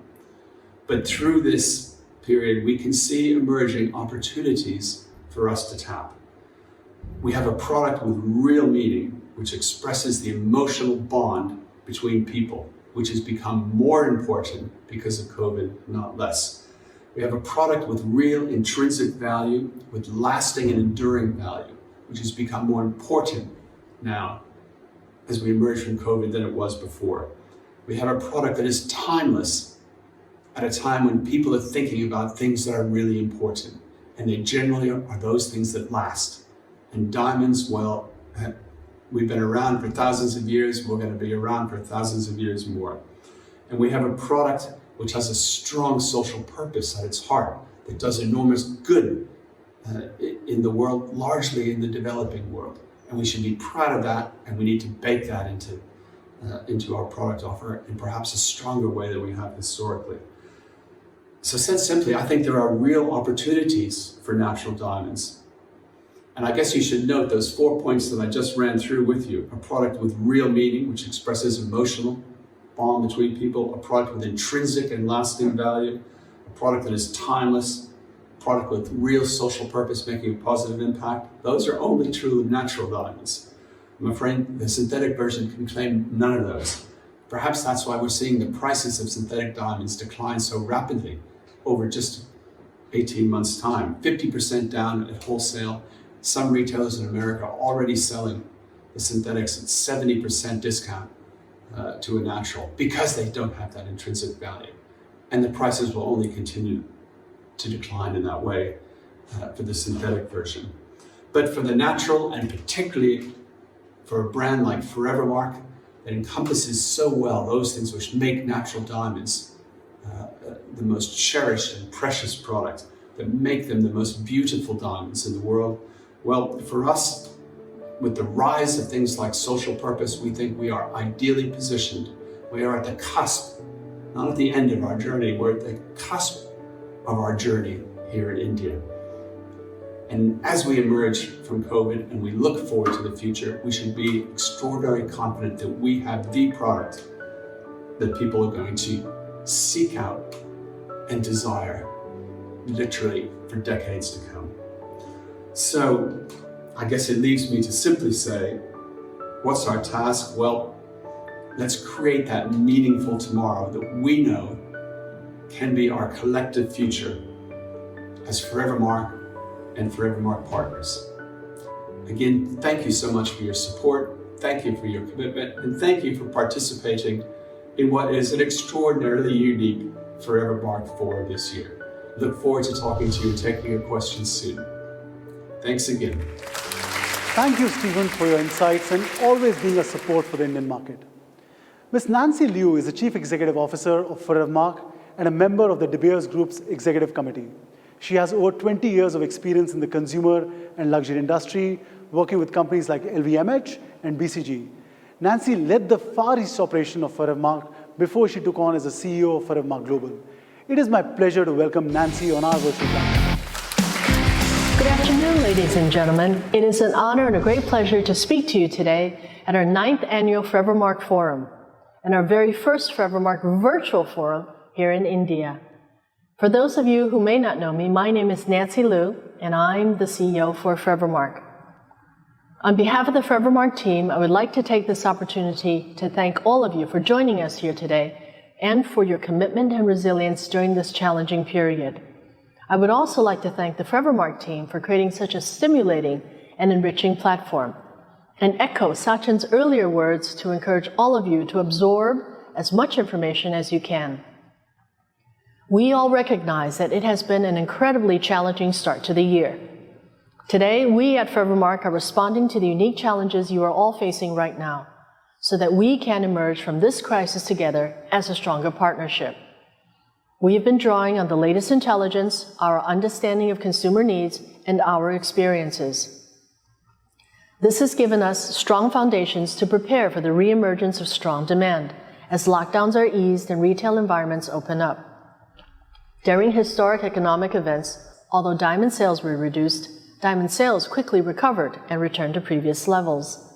But through this period, we can see emerging opportunities for us to tap. We have a product with real meaning, which expresses the emotional bond between people, which has become more important because of COVID, not less. We have a product with real intrinsic value, with lasting and enduring value, which has become more important now as we emerge from COVID than it was before. We have a product that is timeless at a time when people are thinking about things that are really important, and they generally are those things that last. And diamonds, well, we've been around for thousands of years, we're going to be around for thousands of years more. And we have a product which has a strong social purpose at its heart, that does enormous good in the world, largely in the developing world. And we should be proud of that, and we need to bake that into our product offer in perhaps a stronger way than we have historically. So said simply, I think there are real opportunities for natural diamonds. And I guess you should note those 4 points that I just ran through with you. A product with real meaning, which expresses emotional bond between people, a product with intrinsic and lasting value, a product that is timeless, a product with real social purpose, making a positive impact. Those are only truly natural diamonds. I'm afraid the synthetic version can claim none of those. Perhaps that's why we're seeing the prices of synthetic diamonds decline so rapidly over just 18 months' time. 50% down at wholesale. Some retailers in America are already selling the synthetics at 70% discount to a natural, because they don't have that intrinsic value. And the prices will only continue to decline in that way for the synthetic version. But for the natural, and particularly for a brand like Forevermark, that encompasses so well those things which make natural diamonds the most cherished and precious product, that make them the most beautiful diamonds in the world, well, for us, with the rise of things like social purpose, we think we are ideally positioned. We are at the cusp, not at the end of our journey, we're at the cusp of our journey here in India. And as we emerge from COVID and we look forward to the future, we should be extraordinarily confident that we have the product that people are going to seek out and desire, literally for decades to come. So I guess it leaves me to simply say, what's our task? Well, let's create that meaningful tomorrow that we know can be our collective future as Forevermark and Forevermark partners. Again, thank you so much for your support. Thank you for your commitment, and thank you for participating in what is an extraordinarily unique Forevermark Forum this year. Look forward to talking to you and taking your questions soon. Thanks again. Thank you, Stephen, for your insights and always being a support for the Indian market. Ms. Nancy Liu is the Chief Executive Officer of Forevermark and a member of the De Beers Group's Executive Committee. She has over 20 years of experience in the consumer and luxury industry, working with companies like LVMH and BCG. Nancy led the Far East operation of Forevermark before she took on as the CEO of Forevermark Global. It is my pleasure to welcome Nancy on our virtual platform. Good afternoon, ladies and gentlemen. It is an honor and a great pleasure to speak to you today at our 9th annual Forevermark Forum and our very first Forevermark virtual forum here in India. For those of you who may not know me, my name is Nancy Liu, and I'm the CEO for Forevermark. On behalf of the Forevermark team, I would like to take this opportunity to thank all of you for joining us here today and for your commitment and resilience during this challenging period. I would also like to thank the Forevermark team for creating such a stimulating and enriching platform, and echo Sachin's earlier words to encourage all of you to absorb as much information as you can. We all recognize that it has been an incredibly challenging start to the year. Today, we at Forevermark are responding to the unique challenges you are all facing right now, so that we can emerge from this crisis together as a stronger partnership. We have been drawing on the latest intelligence, our understanding of consumer needs, and our experiences. This has given us strong foundations to prepare for the reemergence of strong demand as lockdowns are eased and retail environments open up. During historic economic events, although diamond sales were reduced, diamond sales quickly recovered and returned to previous levels.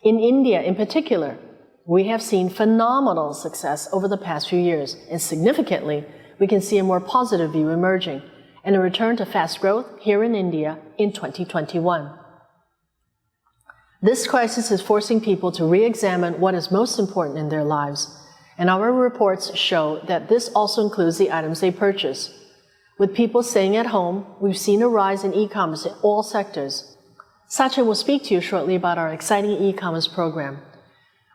In India in particular, we have seen phenomenal success over the past few years, and significantly, we can see a more positive view emerging and a return to fast growth here in India in 2021. This crisis is forcing people to re-examine what is most important in their lives, and our reports show that this also includes the items they purchase. With people staying at home, we've seen a rise in e-commerce in all sectors. Sachin will speak to you shortly about our exciting e-commerce program.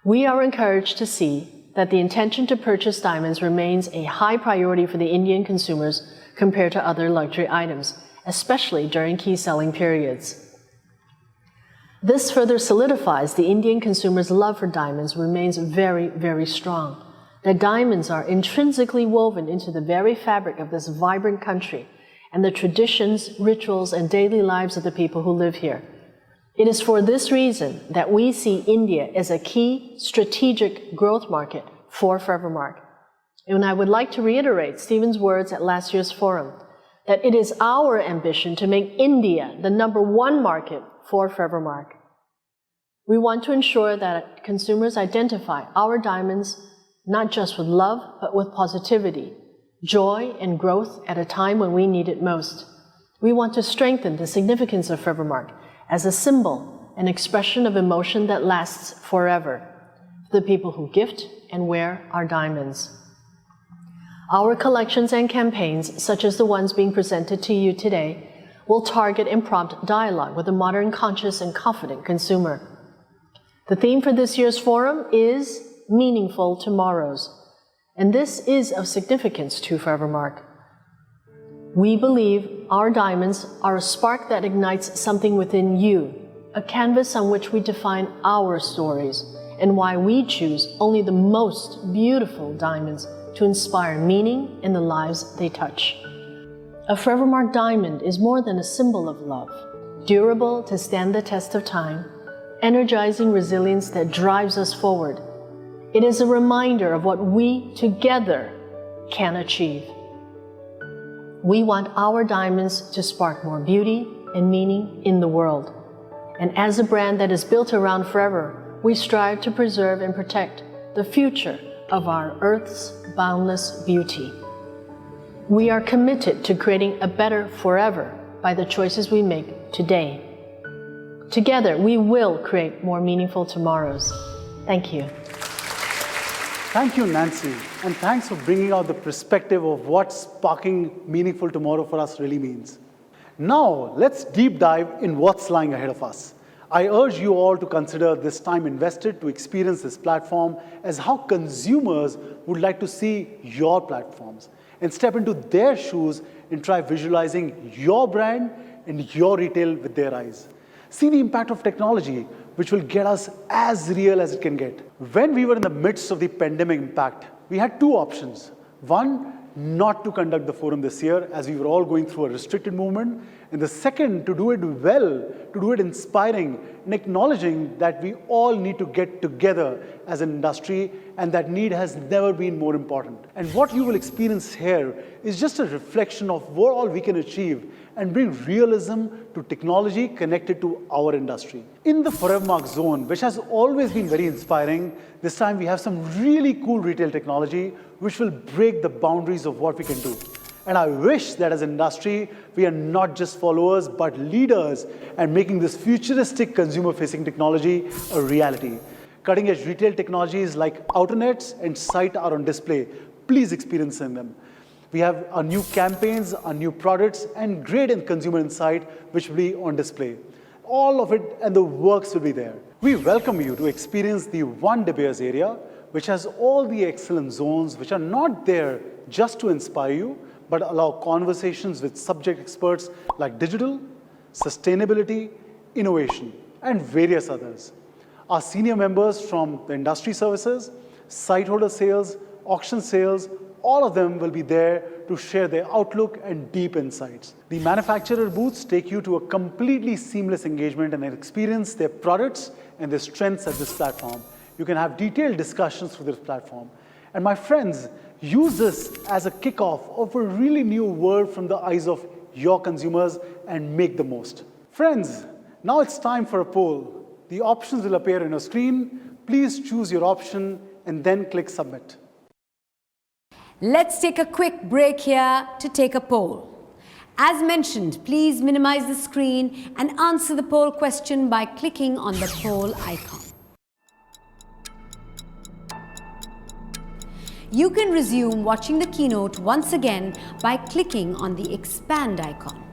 We are encouraged to see that the intention to purchase diamonds remains a high priority for the Indian consumers compared to other luxury items, especially during key selling periods. This further solidifies the Indian consumer's love for diamonds remains very, very strong. The diamonds are intrinsically woven into the very fabric of this vibrant country and the traditions, rituals, and daily lives of the people who live here. It is for this reason that we see India as a key strategic growth market for Forevermark. And I would like to reiterate Stephen's words at last year's forum, that it is our ambition to make India the #1 market for Forevermark. We want to ensure that consumers identify our diamonds not just with love, but with positivity, joy, and growth at a time when we need it most. We want to strengthen the significance of Forevermark as a symbol, an expression of emotion that lasts forever for the people who gift and wear our diamonds. Our collections and campaigns, such as the ones being presented to you today, will target and prompt dialogue with a modern, conscious, and confident consumer. The theme for this year's forum is Meaningful Tomorrows, and this is of significance to Forevermark. We believe our diamonds are a spark that ignites something within you, a canvas on which we define our stories, and why we choose only the most beautiful diamonds to inspire meaning in the lives they touch. A Forevermark diamond is more than a symbol of love, durable to stand the test of time, energizing resilience that drives us forward. It is a reminder of what we together can achieve. We want our diamonds to spark more beauty and meaning in the world. And as a brand that is built around forever, we strive to preserve and protect the future of our Earth's boundless beauty. We are committed to creating a better forever by the choices we make today. Together, we will create more meaningful tomorrows. Thank you. Thank you, Nancy, and thanks for bringing out the perspective of what sparking meaningful tomorrow for us really means. Now, let's deep dive in what's lying ahead of us. I urge you all to consider this time invested to experience this platform as how consumers would like to see your platforms and step into their shoes and try visualizing your brand and your retail with their eyes. See the impact of technology, which will get us as real as it can get. When we were in the midst of the pandemic impact, we had two options. One, not to conduct the forum this year as we were all going through a restricted movement. And the second, to do it well, to do it inspiring and acknowledging that we all need to get together as an industry and that need has never been more important. And what you will experience here is just a reflection of what all we can achieve and bring realism to technology connected to our industry. In the Forevermark zone, which has always been very inspiring, this time we have some really cool retail technology which will break the boundaries of what we can do. And I wish that as an industry, we are not just followers, but leaders and making this futuristic consumer-facing technology a reality. Cutting-edge retail technologies like Outernets and Site are on display. Please experience them. We have our new campaigns, our new products, and great consumer insight, which will be on display. All of it and the works will be there. We welcome you to experience the One De Beers area, which has all the excellent zones which are not there just to inspire you, but allow conversations with subject experts like digital, sustainability, innovation, and various others. Our senior members from the industry services, site holder sales, auction sales, all of them will be there to share their outlook and deep insights. The manufacturer booths take you to a completely seamless engagement and experience their products and their strengths at this platform. You can have detailed discussions through this platform. And my friends, use this as a kickoff of a really new world from the eyes of your consumers and make the most. Friends, now it's time for a poll. The options will appear on your screen. Please choose your option and then click submit. Let's take a quick break here to take a poll. As mentioned, please minimize the screen and answer the poll question by clicking on the poll icon. You can resume watching the keynote once again by clicking on the expand icon.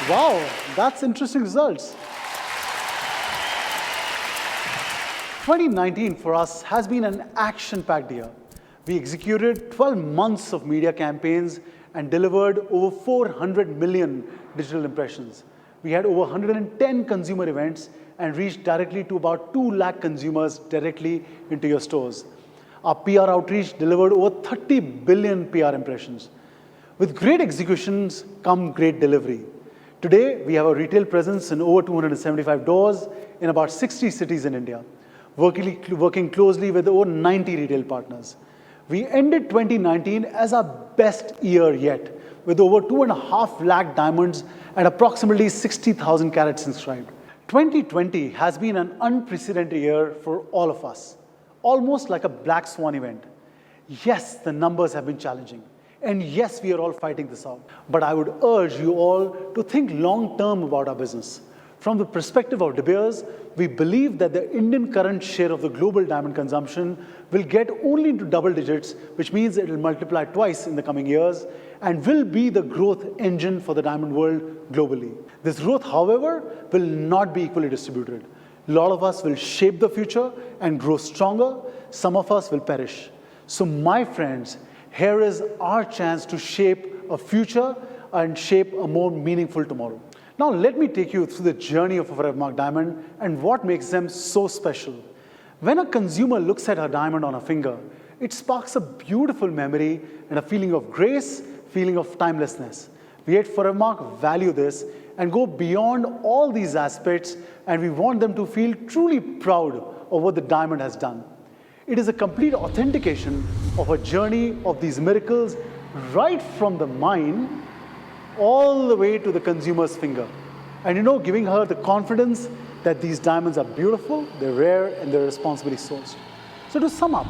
Wow, that's interesting results. 2019 for us has been an action-packed year. We executed 12 months of media campaigns and delivered over 400 million digital impressions. We had over 110 consumer events and reached directly to about 2 lakh consumers directly into your stores. Our PR outreach delivered over 30 billion PR impressions. With great executions come great delivery. Today, we have a retail presence in over 275 doors in about 60 cities in India, working closely with over 90 retail partners. We ended 2019 as our best year yet, with over 2.5 lakh diamonds and approximately 60,000 carats inscribed. 2020 has been an unprecedented year for all of us, almost like a black swan event. Yes, the numbers have been challenging. And yes, we are all fighting this out. But I would urge you all to think long-term about our business. From the perspective of De Beers, we believe that the Indian current share of the global diamond consumption will get only into double digits, which means it will multiply twice in the coming years and will be the growth engine for the diamond world globally. This growth, however, will not be equally distributed. A lot of us will shape the future and grow stronger. Some of us will perish. So my friends, here is our chance to shape a future and shape a more meaningful tomorrow. Now let me take you through the journey of a Forevermark diamond and what makes them so special. When a consumer looks at a diamond on a finger, it sparks a beautiful memory and a feeling of grace, feeling of timelessness. We at Forevermark value this and go beyond all these aspects, and we want them to feel truly proud of what the diamond has done. It is a complete authentication of a journey of these miracles right from the mine all the way to the consumer's finger. And giving her the confidence that these diamonds are beautiful, they're rare, and they're responsibly sourced. So to sum up,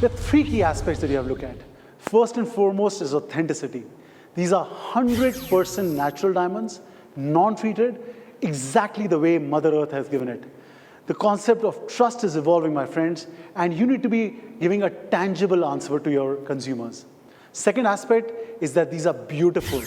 there are 3 key aspects that you have to look at. First and foremost is authenticity. These are 100% natural diamonds, non-treated, exactly the way Mother Earth has given it. The concept of trust is evolving, my friends, and you need to be giving a tangible answer to your consumers. Second aspect is that these are beautiful,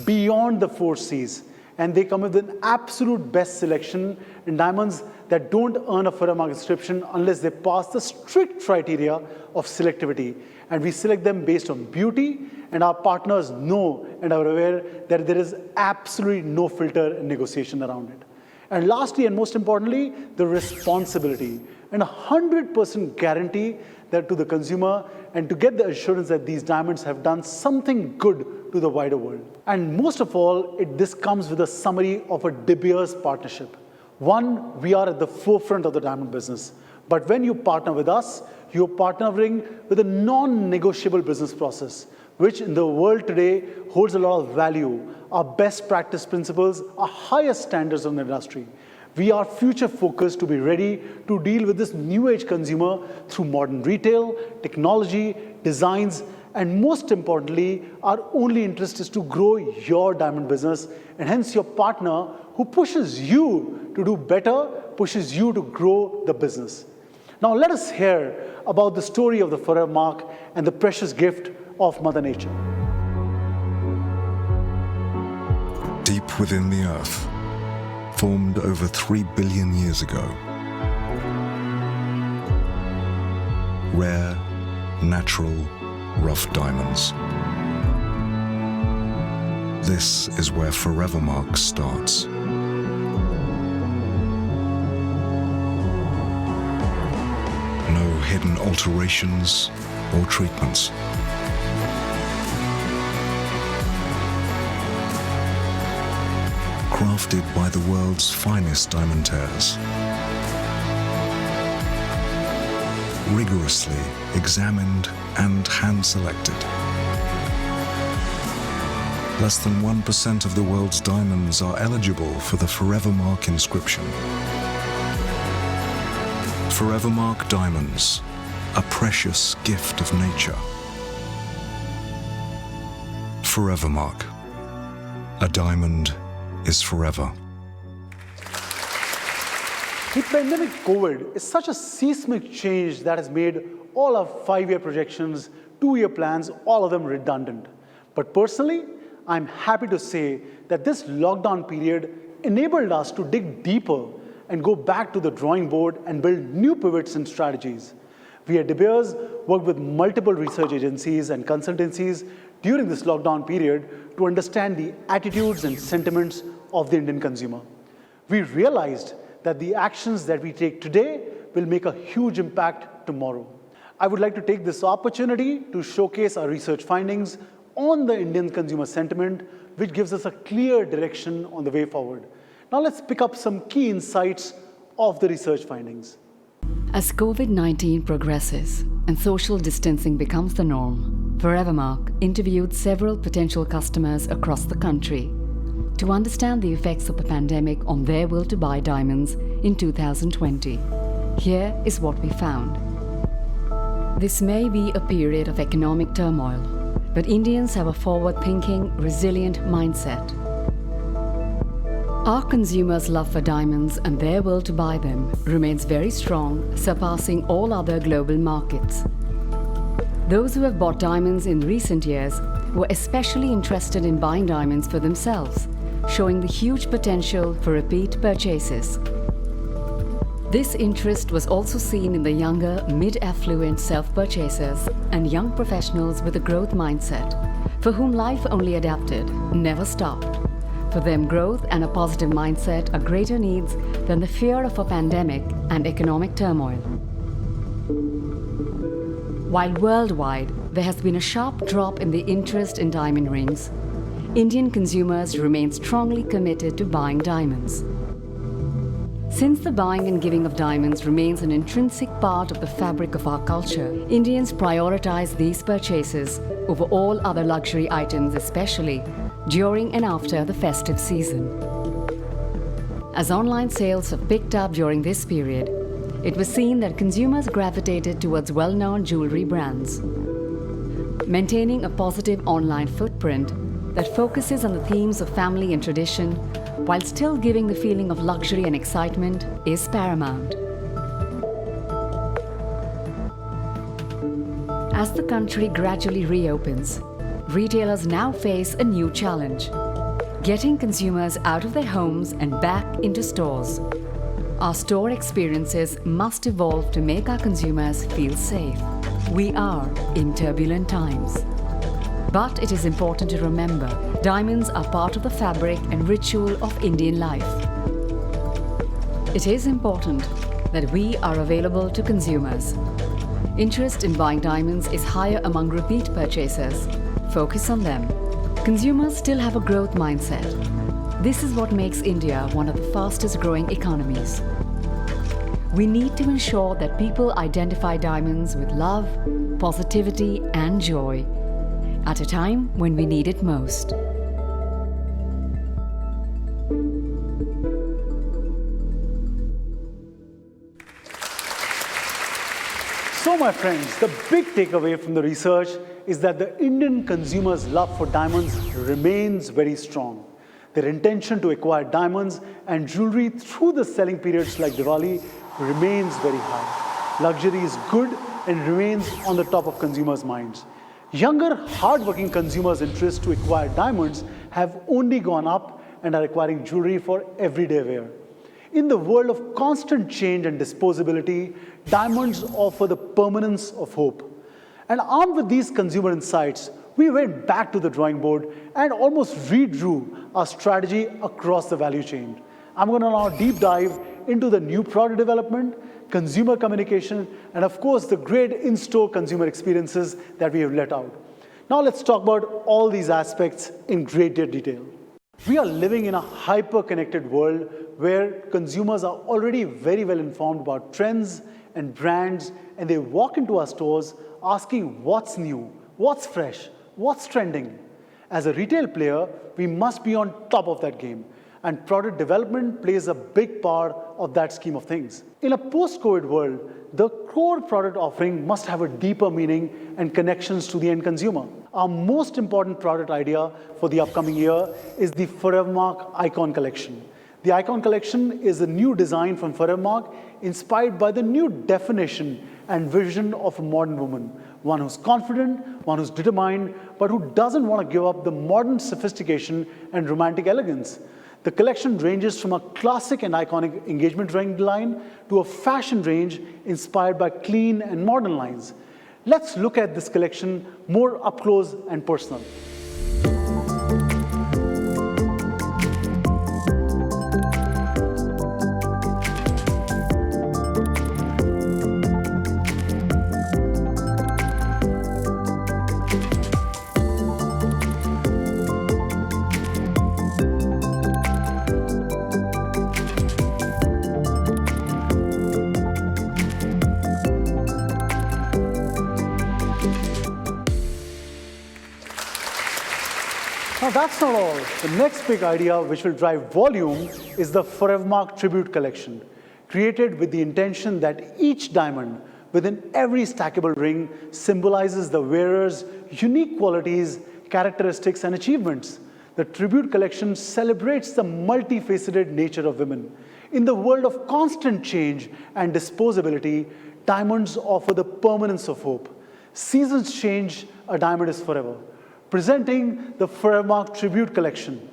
beyond the 4 Cs, and they come with an absolute best selection in diamonds that don't earn a Forevermark inscription unless they pass the strict criteria of selectivity. And we select them based on beauty, and our partners know and are aware that there is absolutely no filter and negotiation around it. And lastly, and most importantly, the responsibility and 100% guarantee that to the consumer and to get the assurance that these diamonds have done something good to the wider world. And most of all, this comes with a summary of a De Beers partnership. One, we are at the forefront of the diamond business. But when you partner with us, you're partnering with a non-negotiable business process, which in the world today holds a lot of value. Our best practice principles are highest standards in the industry. We are future focused to be ready to deal with this new age consumer through modern retail, technology, designs, and most importantly, our only interest is to grow your diamond business, and hence your partner who pushes you to do better, pushes you to grow the business. Now let us hear about the story of the Forevermark and the precious gift of Mother Nature. Deep within the earth, formed over 3 billion years ago, rare, natural, rough diamonds. This is where Forevermark starts. No hidden alterations or treatments. Crafted by the world's finest diamantaires. Rigorously examined and hand-selected. Less than 1% of the world's diamonds are eligible for the Forevermark inscription. Forevermark diamonds, a precious gift of nature. Forevermark, a diamond is forever. The pandemic COVID is such a seismic change that has made all our 5-year projections, 2-year plans, all of them redundant. But personally, I'm happy to say that this lockdown period enabled us to dig deeper and go back to the drawing board and build new pivots and strategies. We at De Beers worked with multiple research agencies and consultancies during this lockdown period to understand the attitudes and sentiments of the Indian consumer. We realized that the actions that we take today will make a huge impact tomorrow. I would like to take this opportunity to showcase our research findings on the Indian consumer sentiment, which gives us a clear direction on the way forward. Now let's pick up some key insights of the research findings. As COVID-19 progresses and social distancing becomes the norm, Forevermark interviewed several potential customers across the country to understand the effects of the pandemic on their will to buy diamonds in 2020. Here is what we found. This may be a period of economic turmoil, but Indians have a forward-thinking, resilient mindset. Our consumers' love for diamonds and their will to buy them remains very strong, surpassing all other global markets. Those who have bought diamonds in recent years were especially interested in buying diamonds for themselves, showing the huge potential for repeat purchases. This interest was also seen in the younger, mid-affluent self-purchasers and young professionals with a growth mindset, for whom life only adapted, never stopped. For them, growth and a positive mindset are greater needs than the fear of a pandemic and economic turmoil. While worldwide there has been a sharp drop in the interest in diamond rings, Indian consumers remain strongly committed to buying diamonds. Since the buying and giving of diamonds remains an intrinsic part of the fabric of our culture, Indians prioritize these purchases over all other luxury items, especially during and after the festive season. As online sales have picked up during this period, it was seen that consumers gravitated towards well-known jewellery brands. Maintaining a positive online footprint that focuses on the themes of family and tradition while still giving the feeling of luxury and excitement is paramount. As the country gradually reopens, retailers now face a new challenge: getting consumers out of their homes and back into stores. Our store experiences must evolve to make our consumers feel safe. We are in turbulent times. But it is important to remember, diamonds are part of the fabric and ritual of Indian life. It is important that we are available to consumers. Interest in buying diamonds is higher among repeat purchasers. Focus on them. Consumers still have a growth mindset. This is what makes India one of the fastest growing economies. We need to ensure that people identify diamonds with love, positivity, and joy at a time when we need it most. So my friends, the big takeaway from the research is that the Indian consumer's love for diamonds remains very strong. Their intention to acquire diamonds and jewelry through the selling periods like Diwali remains very high. Luxury is good and remains on the top of consumers' minds. Younger, hard-working consumers' interest to acquire diamonds have only gone up and are acquiring jewelry for everyday wear. In the world of constant change and disposability, diamonds offer the permanence of hope. And armed with these consumer insights, we went back to the drawing board and almost redrew our strategy across the value chain. I'm going to now deep dive into the new product development, consumer communication, and of course, the great in-store consumer experiences that we have let out. Now let's talk about all these aspects in greater detail. We are living in a hyper-connected world where consumers are already very well informed about trends and brands, and they walk into our stores asking what's new, what's fresh, what's trending. As a retail player, we must be on top of that game, and product development plays a big part of that scheme of things. In a post-COVID world, the core product offering must have a deeper meaning and connections to the end consumer. Our most important product idea for the upcoming year is the Forevermark Icon Collection. The Icon Collection is a new design from Forevermark inspired by the new definition and vision of a modern woman. One who's confident, one who's determined, but who doesn't want to give up the modern sophistication and romantic elegance. The collection ranges from a classic and iconic engagement ring line to a fashion range inspired by clean and modern lines. Let's look at this collection more up close and personal. Now that's not all. The next big idea which will drive volume is the Forevermark Tribute Collection, created with the intention that each diamond within every stackable ring symbolizes the wearer's unique qualities, characteristics, and achievements. The Tribute Collection celebrates the multifaceted nature of women. In the world of constant change and disposability, diamonds offer the permanence of hope. Seasons change, a diamond is forever. Presenting the Forevermark Tribute Collection.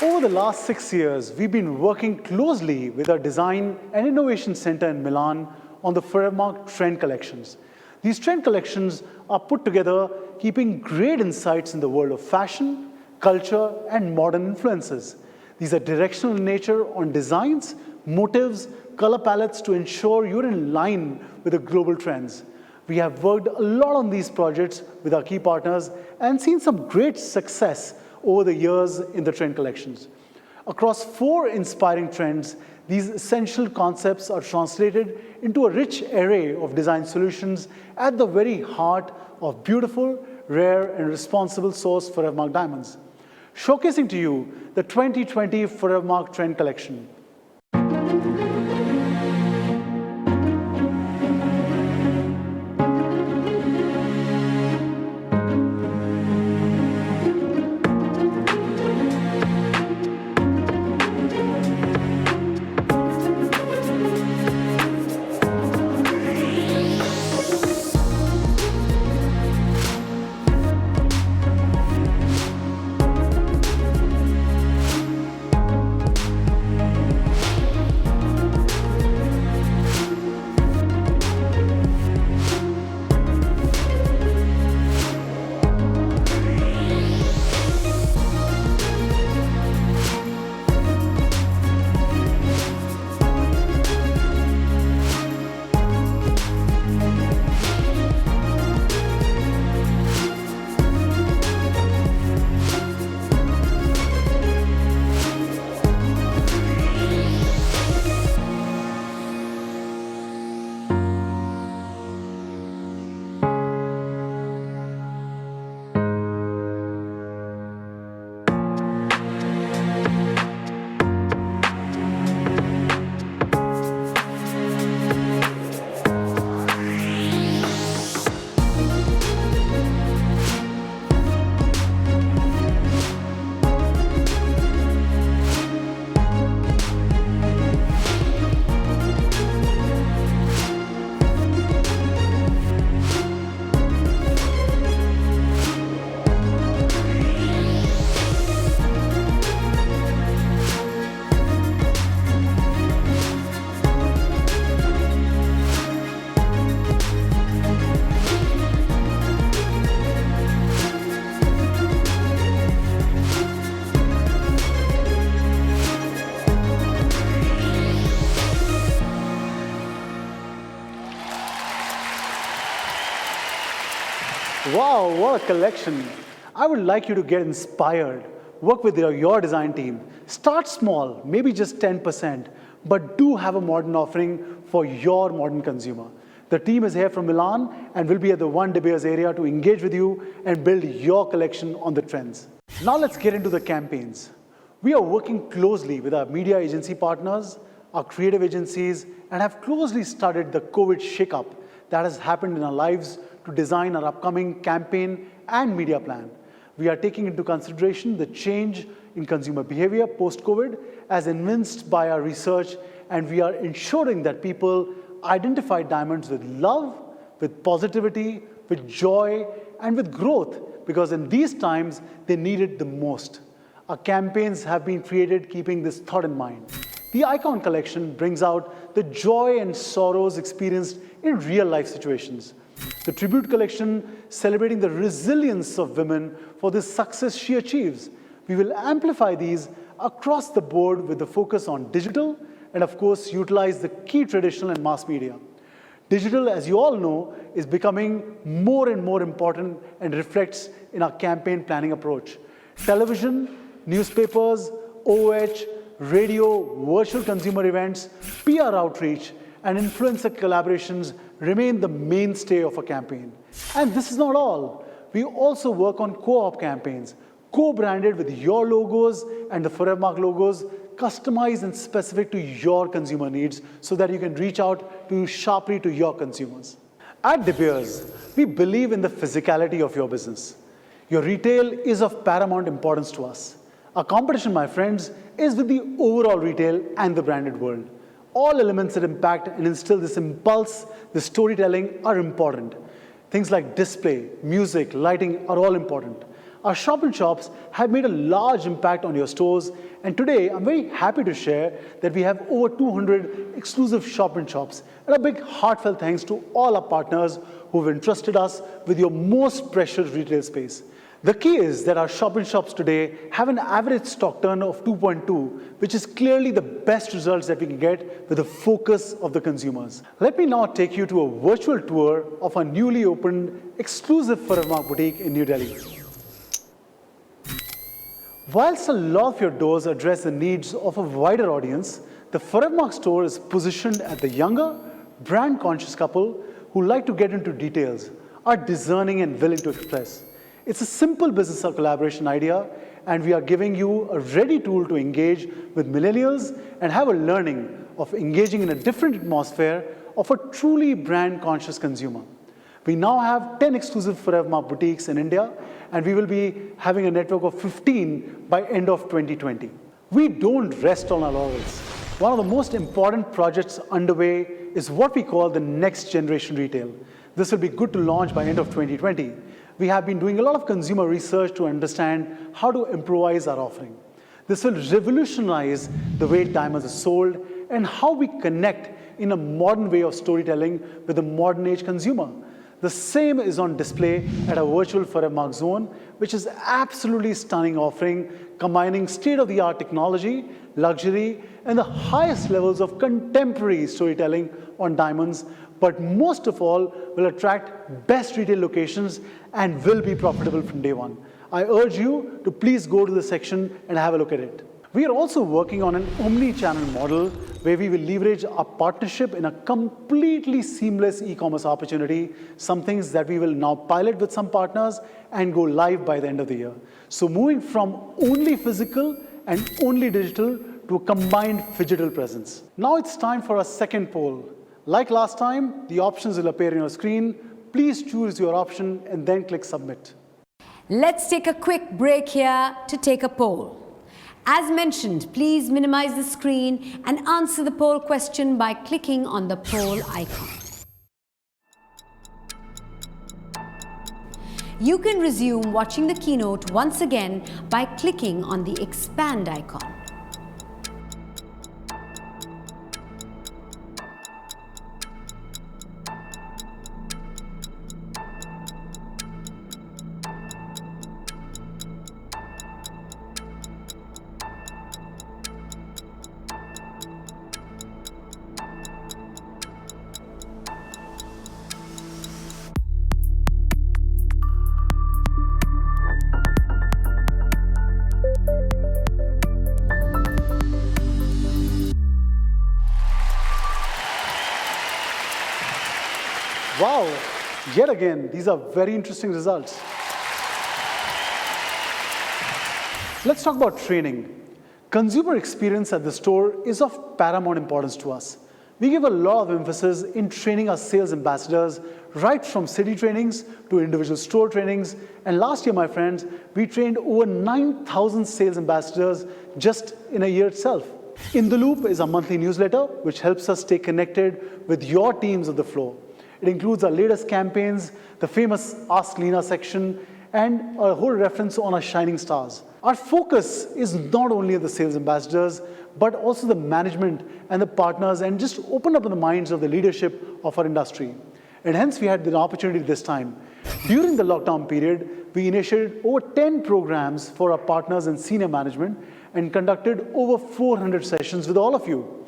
Over the last 6 years, we've been working closely with our Design and Innovation Center in Milan on the Forevermark Trend Collections. These trend collections are put together keeping great insights in the world of fashion, culture, and modern influences. These are directional in nature on designs, motives, color palettes to ensure you're in line with the global trends. We have worked a lot on these projects with our key partners and seen some great success over the years in the trend collections. Across 4 inspiring trends, these essential concepts are translated into a rich array of design solutions at the very heart of beautiful, rare, and responsible sourced Forevermark diamonds. Showcasing to you the 2020 Forevermark Trend Collection. Wow, what a collection. I would like you to get inspired. Work with your design team. Start small, maybe just 10%, but do have a modern offering for your modern consumer. The team is here from Milan and will be at the One De Beers area to engage with you and build your collection on the trends. Now let's get into the campaigns. We are working closely with our media agency partners, our creative agencies, and have closely studied the COVID shakeup that has happened in our lives to design our upcoming campaign and media plan. We are taking into consideration the change in consumer behavior post-COVID as evinced by our research, and we are ensuring that people identify diamonds with love, with positivity, with joy, and with growth, because in these times, they need it the most. Our campaigns have been created keeping this thought in mind. The Icon Collection brings out the joy and sorrows experienced in real-life situations. The Tribute Collection celebrating the resilience of women for the success she achieves. We will amplify these across the board with the focus on digital and, of course, utilize the key traditional and mass media. Digital, as you all know, is becoming more and more important and reflects in our campaign planning approach. Television, newspapers, OOH, radio, virtual consumer events, PR outreach, and influencer collaborations remain the mainstay of a campaign. And this is not all. We also work on co-op campaigns, co-branded with your logos and the Forevermark logos, customized and specific to your consumer needs so that you can reach out sharply to your consumers. At De Beers, we believe in the physicality of your business. Your retail is of paramount importance to us. Our competition, my friends, is with the overall retail and the branded world. All elements that impact and instill this impulse, this storytelling are important. Things like display, music, lighting are all important. Our shop-in-shops have made a large impact on your stores, and today I'm very happy to share that we have over 200 exclusive shop-in-shops, and a big heartfelt thanks to all our partners who've entrusted us with your most precious retail space. The key is that our shop-in-shops today have an average stock turn of 2.2, which is clearly the best results that we can get with the focus of the consumers. Let me now take you to a virtual tour of our newly opened exclusive Forevermark boutique in New Delhi. Whilst a lot of your doors address the needs of a wider audience, the Forevermark store is positioned at the younger, brand-conscious couple who like to get into details, are discerning and willing to express. It's a simple business or collaboration idea, and we are giving you a ready tool to engage with millennials and have a learning of engaging in a different atmosphere of a truly brand-conscious consumer. We now have 10 exclusive Forevermark boutiques in India, and we will be having a network of 15 by end of 2020. We don't rest on our laurels. One of the most important projects underway is what we call the next generation retail. This will be good to launch by end of 2020. We have been doing a lot of consumer research to understand how to improvise our offering. This will revolutionize the way diamonds are sold and how we connect in a modern way of storytelling with the modern age consumer. The same is on display at our virtual Forevermark zone, which is absolutely stunning offering, combining state-of-the-art technology, luxury, and the highest levels of contemporary storytelling on diamonds, but most of all will attract best retail locations and will be profitable from day one. I urge you to please go to the section and have a look at it. We are also working on an omni-channel model where we will leverage our partnership in a completely seamless e-commerce opportunity, some things that we will now pilot with some partners and go live by the end of the year. So moving from only physical and only digital to a combined digital presence. Now it's time for a second poll. Like last time, the options will appear on your screen. Please choose your option and then click submit. Let's take a quick break here to take a poll. As mentioned, please minimize the screen and answer the poll question by clicking on the poll icon. You can resume watching the keynote once again by clicking on the expand icon. Wow, yet again, these are very interesting results. Let's talk about training. Consumer experience at the store is of paramount importance to us. We give a lot of emphasis in training our sales ambassadors, right from city trainings to individual store trainings. And last year, my friends, we trained over 9,000 sales ambassadors just in a year itself. In the Loop is our monthly newsletter, which helps us stay connected with your teams of the floor. It includes our latest campaigns, the famous Ask Leena section, and a whole reference on our shining stars. Our focus is not only on the sales ambassadors, but also the management and the partners, and just open up the minds of the leadership of our industry. And hence we had the opportunity this time. During the lockdown period, we initiated over 10 programs for our partners and senior management and conducted over 400 sessions with all of you.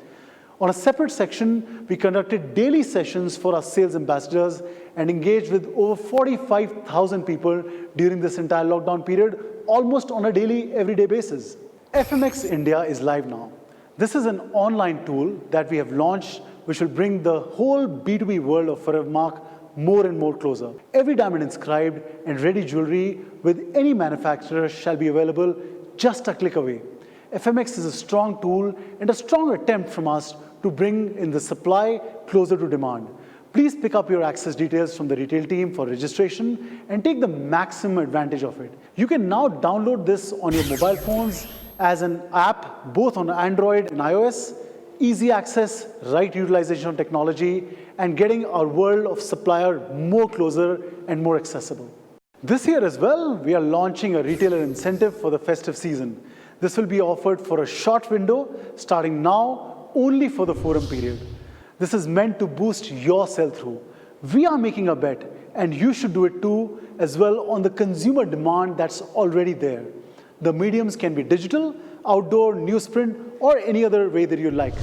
On a separate section, we conducted daily sessions for our sales ambassadors and engaged with over 45,000 people during this entire lockdown period, almost on a daily, everyday basis. FMX India is live now. This is an online tool that we have launched, which will bring the whole B2B world of Forevermark more and more closer. Every diamond inscribed and ready jewelry with any manufacturer shall be available just a click away. FMX is a strong tool and a strong attempt from us to bring in the supply closer to demand. Please pick up your access details from the retail team for registration and take the maximum advantage of it. You can now download this on your mobile phones as an app, both on Android and iOS. Easy access, right utilization of technology, and getting our world of supplier more closer and more accessible. This year as well, we are launching a retailer incentive for the festive season. This will be offered for a short window, starting now, only for the forum period. This is meant to boost your sell-through. We are making a bet, and you should do it too, as well, on the consumer demand that's already there. The mediums can be digital, outdoor, newsprint, or any other way that you like.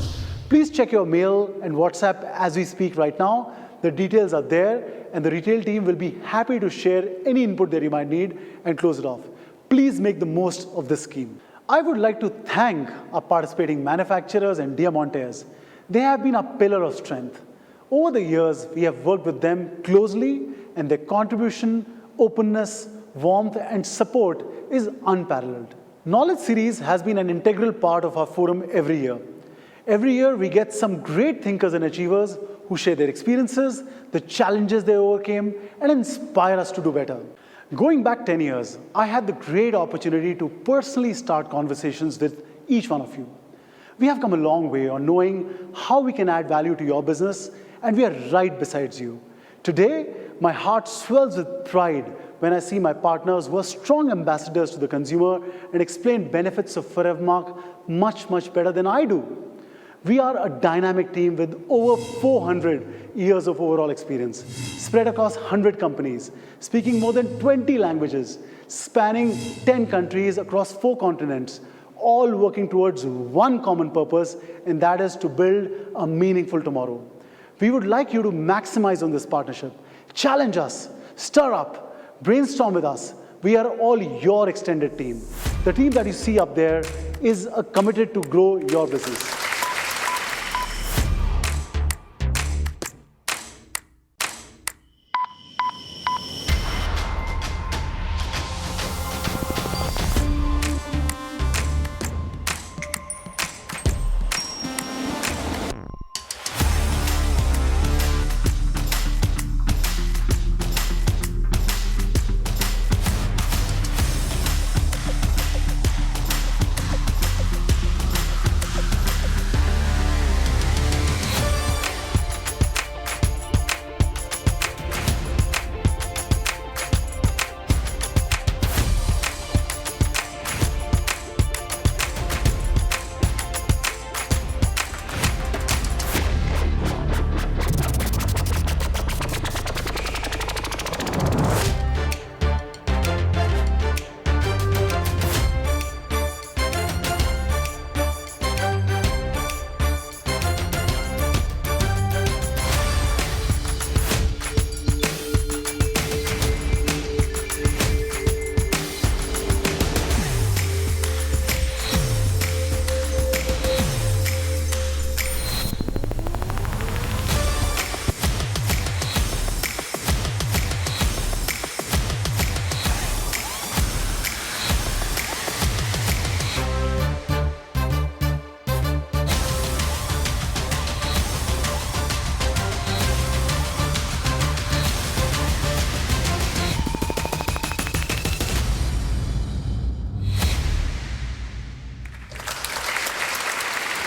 Please check your mail and WhatsApp as we speak right now. The details are there, and the retail team will be happy to share any input that you might need and close it off. Please make the most of this scheme. I would like to thank our participating manufacturers and diamantes. They have been a pillar of strength. Over the years, we have worked with them closely, and their contribution, openness, warmth, and support is unparalleled. Knowledge Series has been an integral part of our forum every year. Every year, we get some great thinkers and achievers who share their experiences, the challenges they overcame, and inspire us to do better. Going back 10 years, I had the great opportunity to personally start conversations with each one of you. We have come a long way on knowing how we can add value to your business, and we are right beside you. Today, my heart swells with pride when I see my partners who are strong ambassadors to the consumer and explain benefits of Forevermark much, much better than I do. We are a dynamic team with over 400 years of overall experience, spread across 100 companies, speaking more than 20 languages, spanning 10 countries across 4 continents, all working towards one common purpose, and that is to build a meaningful tomorrow. We would like you to maximize on this partnership. Challenge us, stir up, brainstorm with us. We are all your extended team. The team that you see up there is committed to grow your business.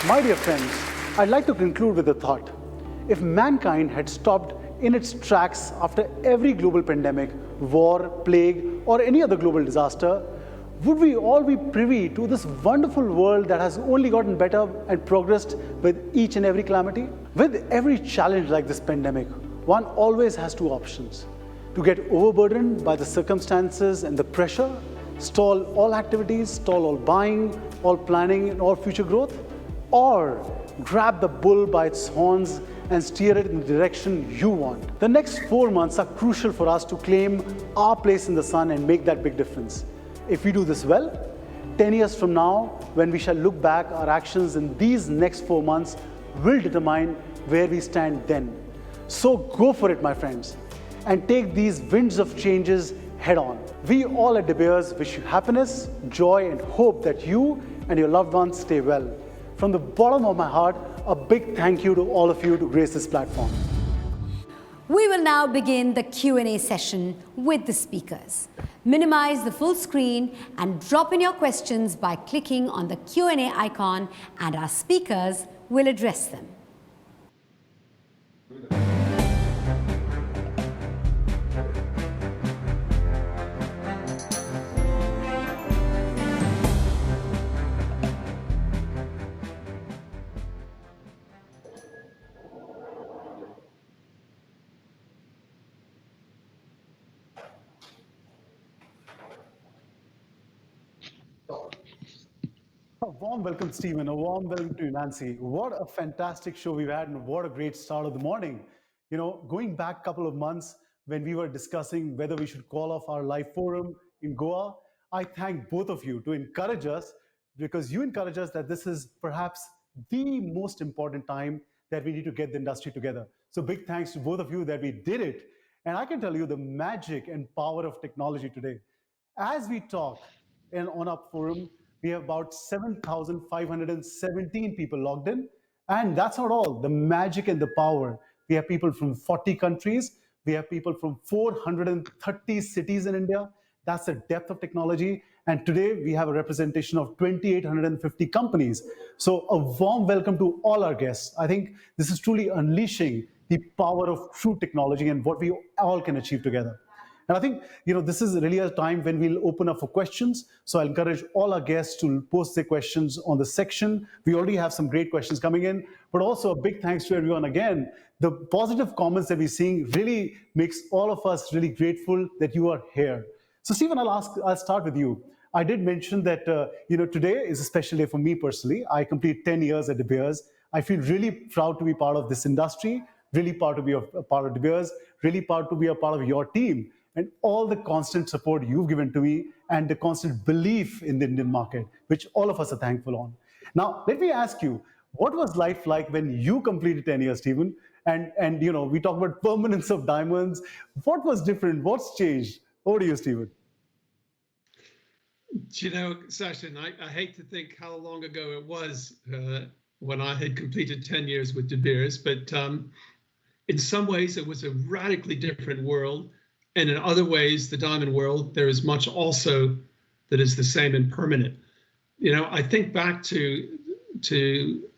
My dear friends, I'd like to conclude with a thought. If mankind had stopped in its tracks after every global pandemic, war, plague, or any other global disaster, would we all be privy to this wonderful world that has only gotten better and progressed with each and every calamity? With every challenge like this pandemic, one always has 2 options: to get overburdened by the circumstances and the pressure, stall all activities, stall all buying, all planning, and all future growth, or grab the bull by its horns and steer it in the direction you want. The next 4 months are crucial for us to claim our place in the sun and make that big difference. If we do this well, 10 years from now, when we shall look back, our actions in these next 4 months will determine where we stand then. So go for it, my friends, and take these winds of changes head on. We all at De Beers wish you happiness, joy, and hope that you and your loved ones stay well. From the bottom of my heart, a big thank you to all of you to grace this platform. We will now begin the Q&A session with the speakers. Minimize the full screen and drop in your questions by clicking on the Q&A icon, and our speakers will address them. warm welcome, Stephen. A warm welcome to you, Nancy. What a fantastic show we've had, and what a great start of the morning. You know, going back a couple of months when we were discussing whether we should call off our live forum in Goa, I thank both of you to encourage us, because you encourage us that this is perhaps the most important time that we need to get the industry together. So big thanks to both of you that we did it. And I can tell you the magic and power of technology today. As we talk on our forum, we have about 7,517 people logged in. And that's not all. The magic and the power. We have people from 40 countries. We have people from 430 cities in India. That's the depth of technology. And today we have a representation of 2,850 companies. So a warm welcome to all our guests. I think this is truly unleashing the power of true technology and what we all can achieve together. And I think, you know, this is really a time when we'll open up for questions. So I encourage all our guests to post their questions on the section. We already have some great questions coming in, but also a big thanks to everyone again. The positive comments that we're seeing really makes all of us really grateful that you are here. So Stephen, I'll start with you. I did mention that, you know, today is a special day for me personally. I complete 10 years at De Beers. I feel really proud to be part of this industry, really proud to be a part of De Beers, really proud to be a part of your team, and all the constant support you've given to me and the constant belief in the Indian market, which all of us are thankful on. Now, let me ask you, what was life like when you completed 10 years, Stephen? And you know, we talk about permanence of diamonds. What was different? What's changed? Over to you, Stephen. You know, Sachin, I hate to think how long ago it was when I had completed 10 years with De Beers, but in some ways it was a radically different world. And in other ways, the diamond world, there is much also that is the same and permanent. You know, I think back to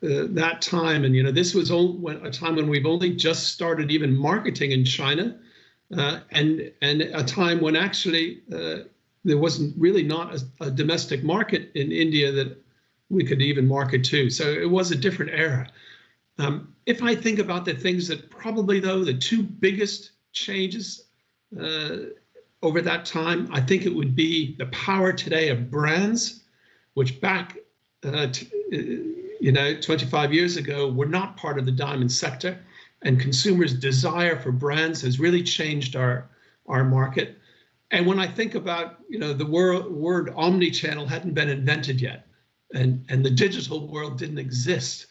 that time, and you know, this was a time when we've only just started even marketing in China, and a time when actually there wasn't really not a domestic market in India that we could even market to. So it was a different era. If I think about the things that probably, though, the two biggest changes over that time, I think it would be the power today of brands, which back, 25 years ago were not part of the diamond sector, and consumers' desire for brands has really changed our market. And when I think about, you know, the word omni-channel hadn't been invented yet, and the digital world didn't exist.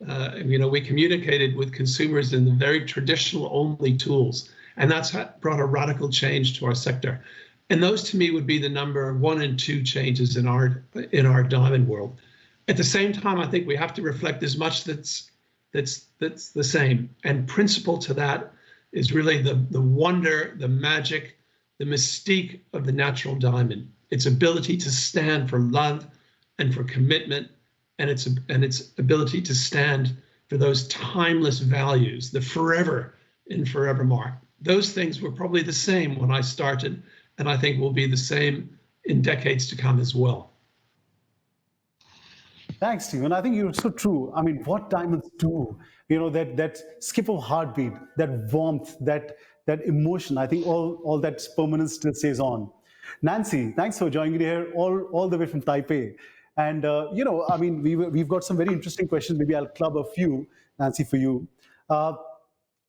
You know, we communicated with consumers in the very traditional only tools. And that's brought a radical change to our sector. And those to me would be the number 1 and 2 changes in our diamond world. At the same time, I think we have to reflect as much that's the same. And principal to that is really the wonder, the magic, the mystique of the natural diamond. Its ability to stand for love and for commitment, and its ability to stand for those timeless values, the forever in Forevermark. Those things were probably the same when I started, and I think will be the same in decades to come as well. Thanks, Stephen. I think you're so true. I mean, what diamonds do, you know, that skip of heartbeat, that warmth, that emotion, I think all that permanence still stays on. Nancy, thanks for joining me here all the way from Taipei. And, you know, I mean, we've got some very interesting questions. Maybe I'll club a few, Nancy, for you.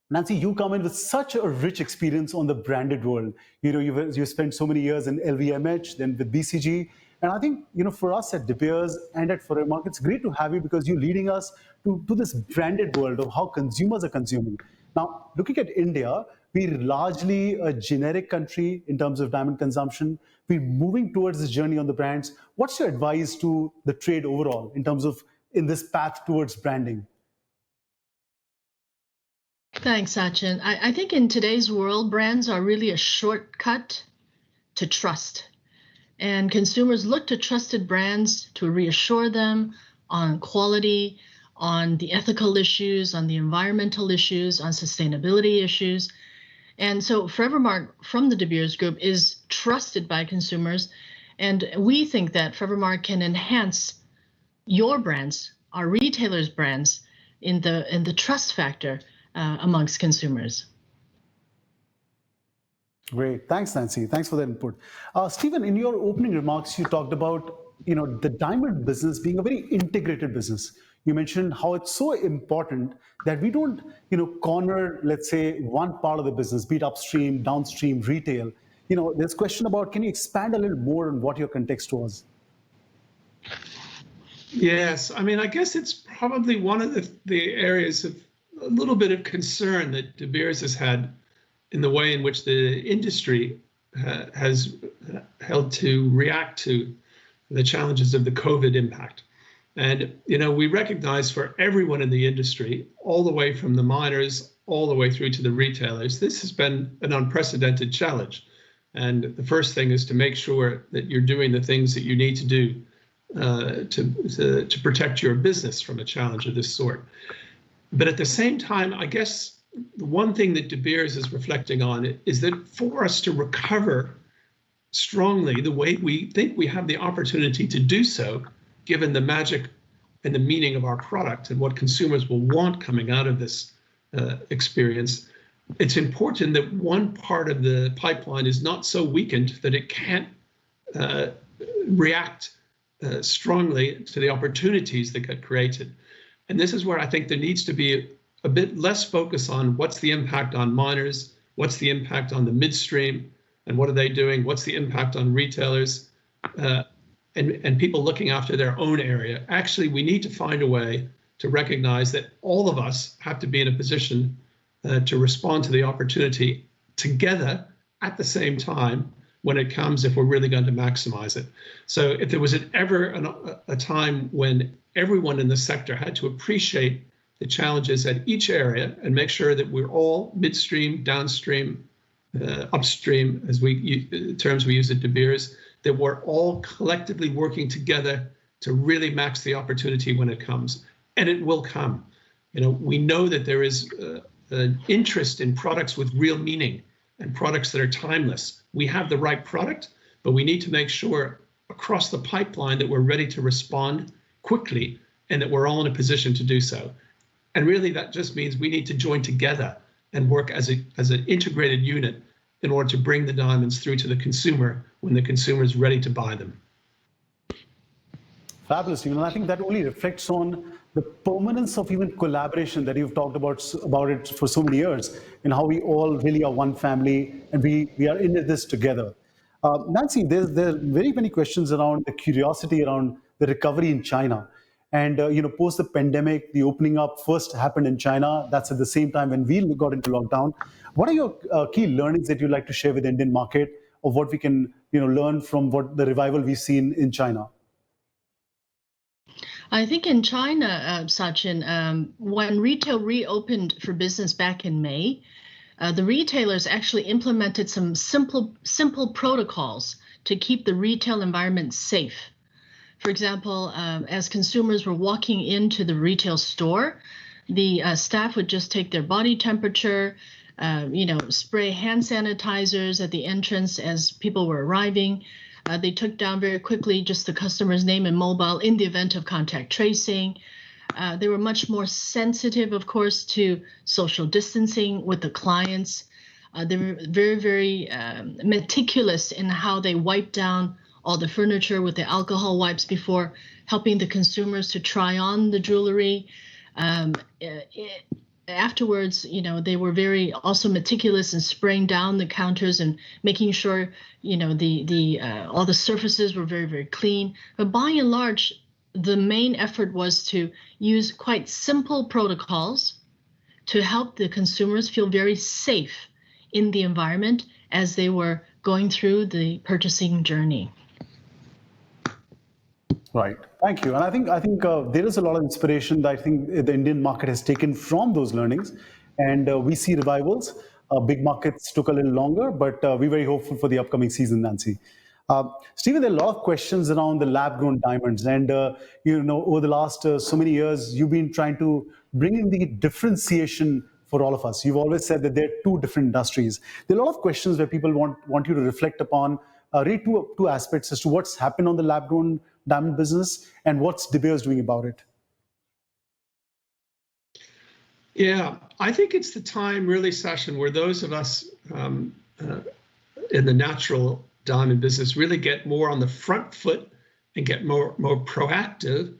Nancy, you come in with such a rich experience on the branded world. You know, you spent so many years in LVMH, then with BCG. And I think, you know, for us at De Beers and at Forevermark, it's great to have you because you're leading us to this branded world of how consumers are consuming. Now, looking at India, we're largely a generic country in terms of diamond consumption. We're moving towards this journey on the brands. What's your advice to the trade overall in terms of in this path towards branding? Thanks, Sachin. I think in today's world, brands are really a shortcut to trust. And consumers look to trusted brands to reassure them on quality, on the ethical issues, on the environmental issues, on sustainability issues. And so Forevermark from the De Beers Group is trusted by consumers. And we think that Forevermark can enhance your brands, our retailers' brands, in the trust factor amongst consumers. Great. Thanks, Nancy. Thanks for that input. Stephen, in your opening remarks, you talked about the diamond business being a very integrated business. You mentioned how it's so important that we don't, corner, let's say, one part of the business, be it upstream, downstream, retail. There's a question about, can you expand a little more on what your context was? Yes, I mean, I guess it's probably one of the areas of a little bit of concern that De Beers has had in the way in which the industry has held to react to the challenges of the COVID impact. And, we recognize for everyone in the industry, all the way from the miners, all the way through to the retailers, this has been an unprecedented challenge. And the first thing is to make sure that you're doing the things that you need to do to protect your business from a challenge of this sort. But at the same time, I guess the one thing that De Beers is reflecting on is that for us to recover strongly the way we think we have the opportunity to do so, given the magic and the meaning of our product and what consumers will want coming out of this experience, it's important that one part of the pipeline is not so weakened that it can't react strongly to the opportunities that get created. And this is where I think there needs to be a bit less focus on what's the impact on miners, what's the impact on the midstream, and what are they doing, what's the impact on retailers, and people looking after their own area. Actually, we need to find a way to recognize that all of us have to be in a position to respond to the opportunity together at the same time when it comes, if we're really going to maximize it. So if there was ever a time when everyone in the sector had to appreciate the challenges at each area and make sure that we're all midstream, downstream, upstream, as terms we use at De Beers, that we're all collectively working together to really max the opportunity when it comes. And it will come. We know that there is an interest in products with real meaning and products that are timeless. We have the right product, but we need to make sure across the pipeline that we're ready to respond quickly and that we're all in a position to do so. And really that just means we need to join together and work as an integrated unit in order to bring the diamonds through to the consumer when the consumer is ready to buy them. Fabulous, I think that only reflects on the permanence of even collaboration that you've talked about it for so many years, and how we all really are one family and we are in this together. Nancy, there are very many questions around the curiosity around the recovery in China. And post the pandemic, the opening up first happened in China. That's at the same time when we got into lockdown. What are your key learnings that you'd like to share with the Indian market of what we can learn from what the revival we've seen in China? I think in China, Sachin, when retail reopened for business back in May, the retailers actually implemented some simple protocols to keep the retail environment safe. For example, as consumers were walking into the retail store, the staff would just take their body temperature, spray hand sanitizers at the entrance as people were arriving. They took down very quickly just the customer's name and mobile in the event of contact tracing. They were much more sensitive, of course, to social distancing with the clients. They were very, very meticulous in how they wiped down all the furniture with the alcohol wipes before helping the consumers to try on the jewelry. Afterwards, they were very also meticulous in spraying down the counters and making sure, all the surfaces were very, very clean. But by and large, the main effort was to use quite simple protocols to help the consumers feel very safe in the environment as they were going through the purchasing journey. Right. Thank you. And I think there is a lot of inspiration that I think the Indian market has taken from those learnings. And we see revivals. Big markets took a little longer, but we're very hopeful for the upcoming season, Nancy. Stephen, there are a lot of questions around the lab-grown diamonds. And, over the last so many years, you've been trying to bring in the differentiation for all of us. You've always said that there are two different industries. There are a lot of questions where people want you to reflect upon really two aspects as to what's happened on the lab-grown diamond business and what's De Beers doing about it. Yeah, I think it's the time really, Sachin, where those of us in the natural diamond business really get more on the front foot and get more proactive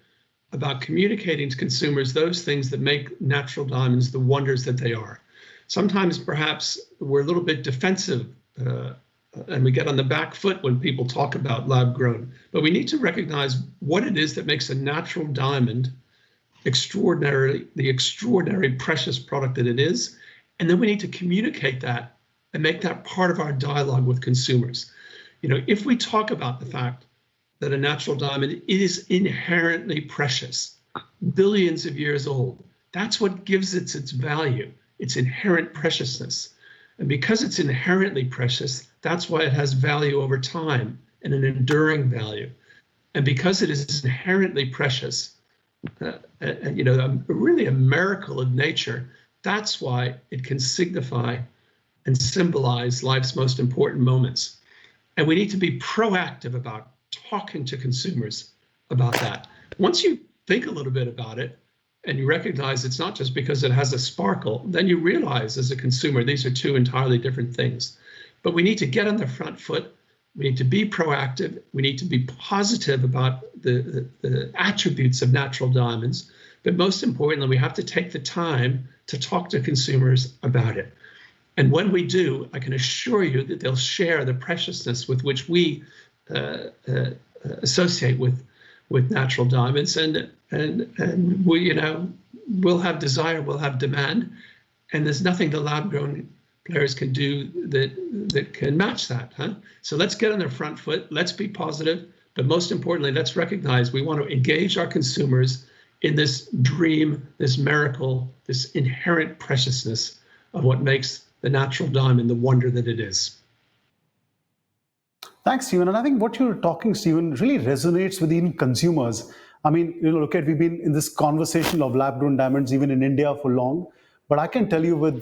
about communicating to consumers those things that make natural diamonds the wonders that they are. Sometimes perhaps we're a little bit defensive and we get on the back foot when people talk about lab grown, but we need to recognize what it is that makes a natural diamond the extraordinary precious product that it is. And then we need to communicate that and make that part of our dialogue with consumers. You know, if we talk about the fact that a natural diamond is inherently precious, billions of years old, that's what gives it its value, its inherent preciousness. And because it's inherently precious, that's why it has value over time and an enduring value. And because it is inherently precious, you know, really a miracle of nature, that's why it can signify and symbolize life's most important moments. And we need to be proactive about talking to consumers about that. Once you think a little bit about it and you recognize it's not just because it has a sparkle, then you realize as a consumer, these are two entirely different things. But we need to get on the front foot. We need to be proactive. We need to be positive about the attributes of natural diamonds. But most importantly, we have to take the time to talk to consumers about it. And when we do, I can assure you that they'll share the preciousness with which we associate with natural diamonds, and we, you know, we'll have desire, we'll have demand, and there's nothing the lab-grown players can do that can match that, huh? So let's get on their front foot, let's be positive, but most importantly, let's recognize we want to engage our consumers in this dream, this miracle, this inherent preciousness of what makes the natural diamond the wonder that it is. Thanks, Stephen. And I think what you're talking, Stephen, really resonates with even consumers. I mean, you know, look at, we've been in this conversation of lab-grown diamonds even in India for long, but I can tell you with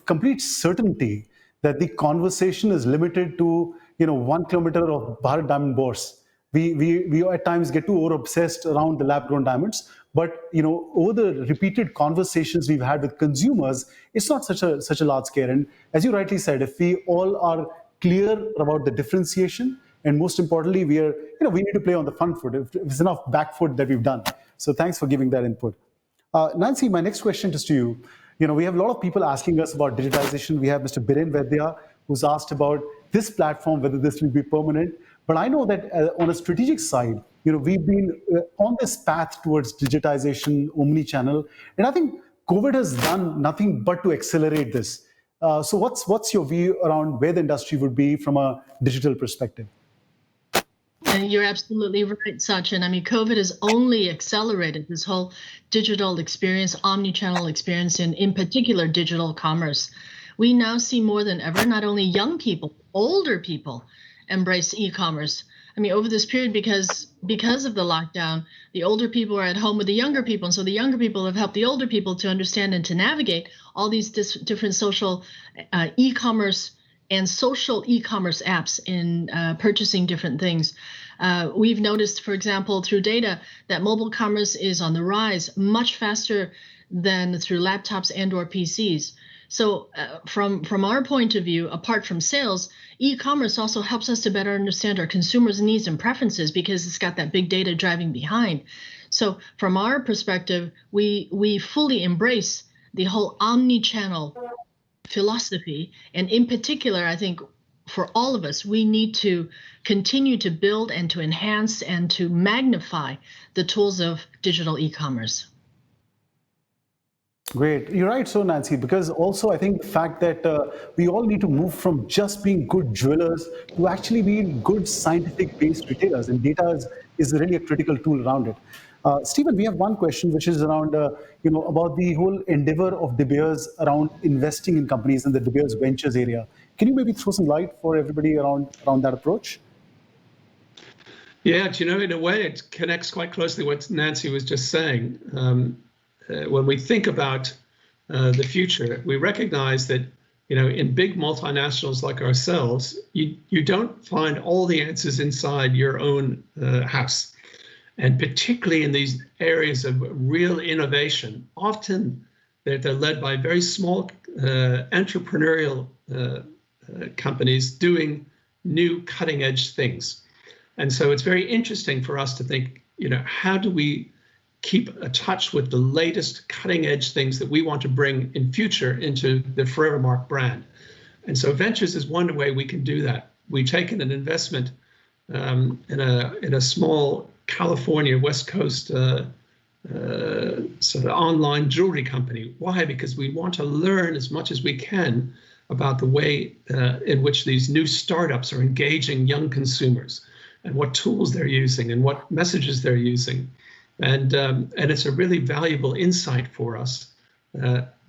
complete certainty that the conversation is limited to, you know, 1 kilometer of Bharat diamond bores. We at times get too over-obsessed around the lab-grown diamonds, but, you know, over the repeated conversations we've had with consumers, it's not such a large scale. And as you rightly said, if we all are clear about the differentiation, and most importantly, we need to play on the front foot. If it's enough back foot that we've done. So thanks for giving that input. Nancy, my next question is to you. You know, we have a lot of people asking us about digitization. We have Mr. Biren Vaidya, who's asked about this platform, whether this will be permanent. But I know that on a strategic side, you know, we've been on this path towards digitization, omni-channel, and I think COVID has done nothing but to accelerate this. So what's your view around where the industry would be from a digital perspective? And you're absolutely right, Sachin. I mean, COVID has only accelerated this whole digital experience, omni-channel experience, and in particular, digital commerce. We now see more than ever, not only young people, older people embrace e-commerce. I mean, over this period, because of the lockdown, the older people are at home with the younger people. And so the younger people have helped the older people to understand and to navigate all these different social e-commerce and social e-commerce apps in purchasing different things. We've noticed, for example, through data that mobile commerce is on the rise much faster than through laptops and or PCs. So from our point of view, apart from sales, e-commerce also helps us to better understand our consumers' needs and preferences because it's got that big data driving behind. So from our perspective, we fully embrace the whole omni-channel philosophy. And in particular, I think for all of us, we need to continue to build and to enhance and to magnify the tools of digital e-commerce. Great. You're right, so Nancy, because also I think the fact that we all need to move from just being good jewelers to actually being good scientific-based retailers, and data is really a critical tool around it. Stephen, we have one question which is around, about the whole endeavor of De Beers around investing in companies in the De Beers Ventures area. Can you maybe throw some light for everybody around that approach? Yeah, in a way, it connects quite closely what Nancy was just saying. When we think about the future, we recognize that, in big multinationals like ourselves, you don't find all the answers inside your own house. And particularly in these areas of real innovation, often they're led by very small entrepreneurial companies doing new cutting edge things. And so it's very interesting for us to think, how do we keep a touch with the latest cutting edge things that we want to bring in future into the Forevermark brand. And so ventures is one way we can do that. We've taken an investment in a small California West Coast sort of online jewelry company. Why? Because we want to learn as much as we can about the way in which these new startups are engaging young consumers and what tools they're using and what messages they're using. And it's a really valuable insight for us,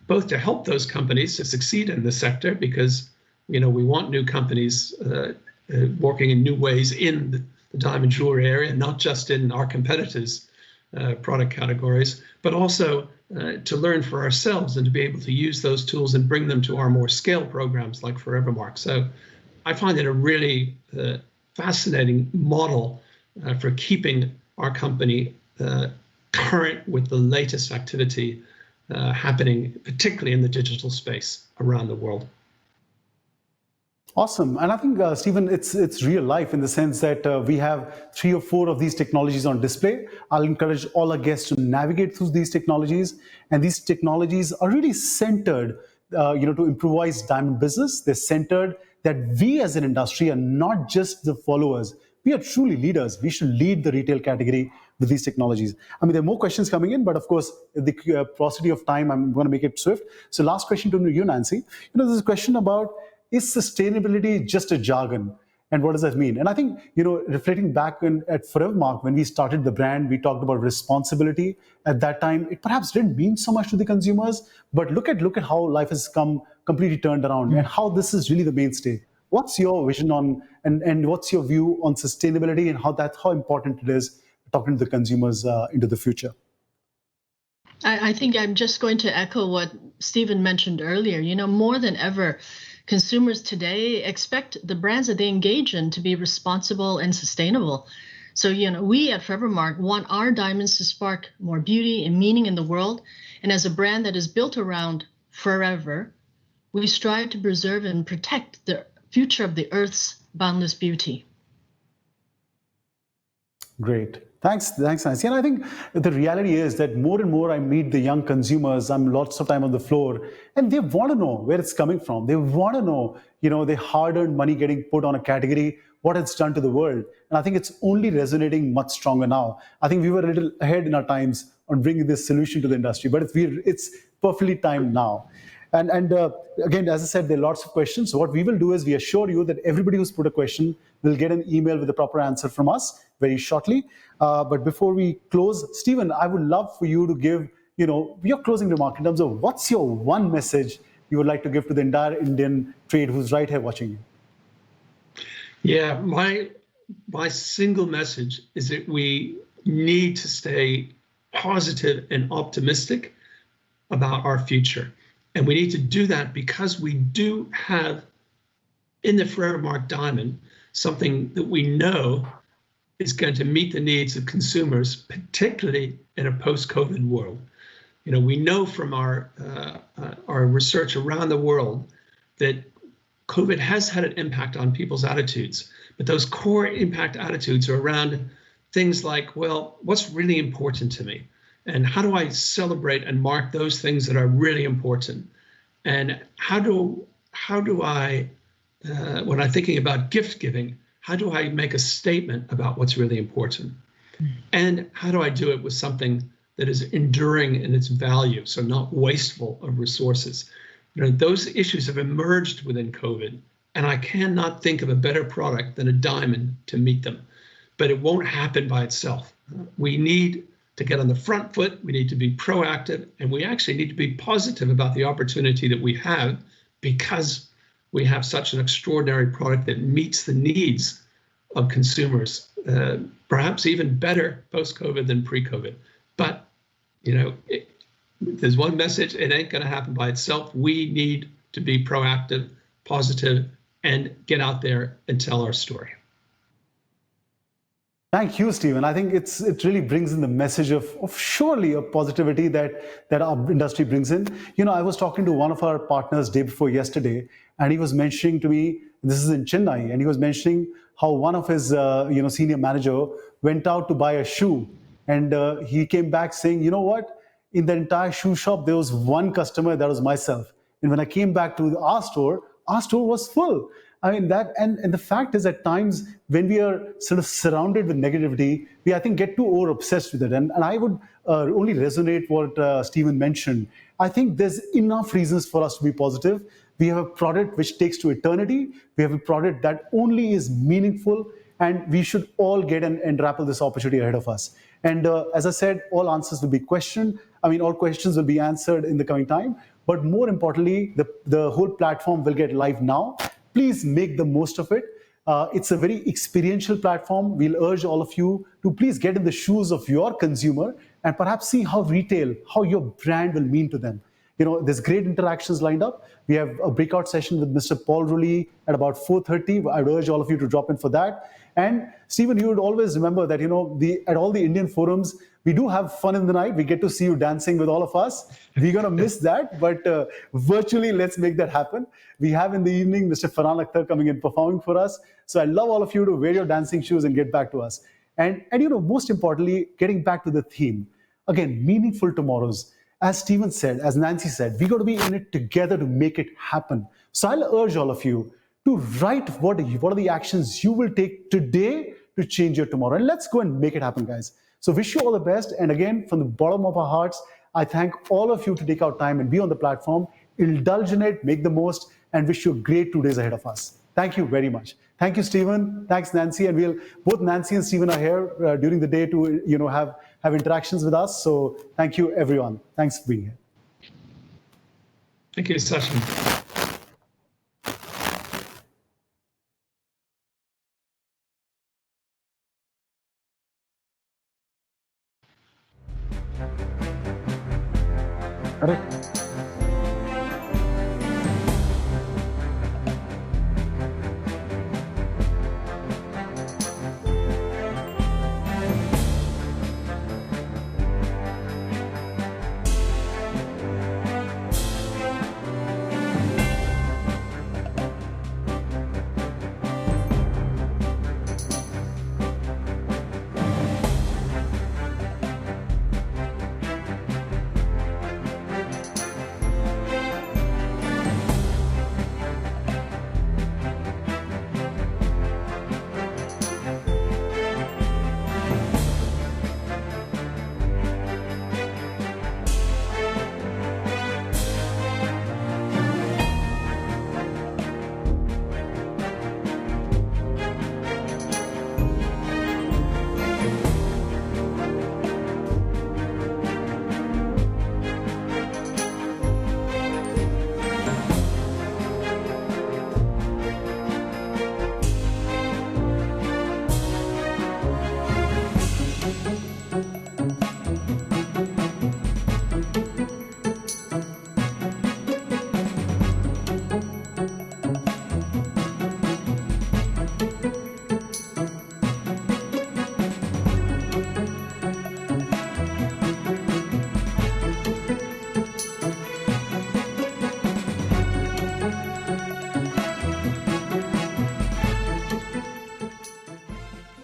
both to help those companies to succeed in the sector, because we want new companies working in new ways in the diamond jewelry area, not just in our competitors' product categories, but also to learn for ourselves and to be able to use those tools and bring them to our more scale programs like Forevermark. So I find it a really fascinating model for keeping our company current with the latest activity happening, particularly in the digital space around the world. Awesome. And I think, Stephen, it's real life in the sense that we have 3 or 4 of these technologies on display. I'll encourage all our guests to navigate through these technologies. And these technologies are really centered, to improvise diamond business. They're centered that we as an industry are not just the followers. We are truly leaders. We should lead the retail category with these technologies. I mean, there are more questions coming in, but of course, the paucity of time, I'm going to make it swift. So last question to you, Nancy. There's a question about, is sustainability just a jargon? And what does that mean? And I think, reflecting back at Forevermark, when we started the brand, we talked about responsibility. At that time, it perhaps didn't mean so much to the consumers, but look at how life has come completely turned around and how this is really the mainstay. What's your vision on, and what's your view on sustainability and how important it is talking to the consumers into the future? I think I'm just going to echo what Stephen mentioned earlier. More than ever, consumers today expect the brands that they engage in to be responsible and sustainable. So, we at Forevermark want our diamonds to spark more beauty and meaning in the world. And as a brand that is built around forever, we strive to preserve and protect the future of the Earth's boundless beauty. Great. Thanks, Nancy. And I think the reality is that more and more I meet the young consumers. I'm lots of time on the floor, and they want to know where it's coming from. They want to know, the hard-earned money getting put on a category, what it's done to the world. And I think it's only resonating much stronger now. I think we were a little ahead in our times on bringing this solution to the industry, but it's perfectly timed now. And again, as I said, there are lots of questions. So what we will do is we assure you that everybody who's put a question will get an email with the proper answer from us very shortly. But before we close, Stephen, I would love for you to give, your closing remark in terms of what's your one message you would like to give to the entire Indian trade who's right here watching you. Yeah, my single message is that we need to stay positive and optimistic about our future. And we need to do that because we do have in the Forevermark diamond something that we know is going to meet the needs of consumers, particularly in a post-COVID world. We know from our research around the world that COVID has had an impact on people's attitudes, but those core impact attitudes are around things like, well, what's really important to me? And how do I celebrate and mark those things that are really important? And how do I, when I'm thinking about gift giving, how do I make a statement about what's really important? And how do I do it with something that is enduring in its value, so not wasteful of resources? Those issues have emerged within COVID, and I cannot think of a better product than a diamond to meet them. But it won't happen by itself. We need to get on the front foot, we need to be proactive, and we actually need to be positive about the opportunity that we have because we have such an extraordinary product that meets the needs of consumers, perhaps even better post-COVID than pre-COVID. But, there's one message, it ain't gonna happen by itself. We need to be proactive, positive, and get out there and tell our story. Thank you, Stephen. I think it really brings in the message of surely a positivity that our industry brings in. I was talking to one of our partners day before yesterday, and he was mentioning to me, this is in Chennai, and he was mentioning how one of his senior manager went out to buy a shoe, and he came back saying, you know what? In the entire shoe shop, there was one customer, that was myself. And when I came back to our store was full. I mean, that, and the fact is, at times when we are sort of surrounded with negativity, we, I think, get too over obsessed with it. And I would only resonate what Stephen mentioned. I think there's enough reasons for us to be positive. We have a product which takes to eternity. We have a product that only is meaningful, and we should all get and grapple this opportunity ahead of us. And as I said, all answers will be questioned. I mean, all questions will be answered in the coming time. But more importantly, the whole platform will get live now. Please make the most of it. It's a very experiential platform. We'll urge all of you to please get in the shoes of your consumer and perhaps see how retail, how your brand will mean to them. There's great interactions lined up. We have a breakout session with Mr. Paul Rulli at about 4:30. I'd urge all of you to drop in for that. And Stephen, you would always remember that, at all the Indian forums, we do have fun in the night. We get to see you dancing with all of us. We're going to miss that, but virtually, let's make that happen. We have in the evening Mr. Farhan Akhtar coming in performing for us. So I love all of you to wear your dancing shoes and get back to us. And most importantly, getting back to the theme. Again, meaningful tomorrows. As Stephen said, as Nancy said, we got to be in it together to make it happen. So I'll urge all of you to write what are the actions you will take today to change your tomorrow. And let's go and make it happen, guys. So wish you all the best. And again, from the bottom of our hearts, I thank all of you to take out time and be on the platform, indulge in it, make the most, and wish you a great 2 days ahead of us. Thank you very much. Thank you, Stephen. Thanks, Nancy. And both Nancy and Stephen are here during the day to have interactions with us. So thank you, everyone. Thanks for being here. Thank you, Sachin. Correct.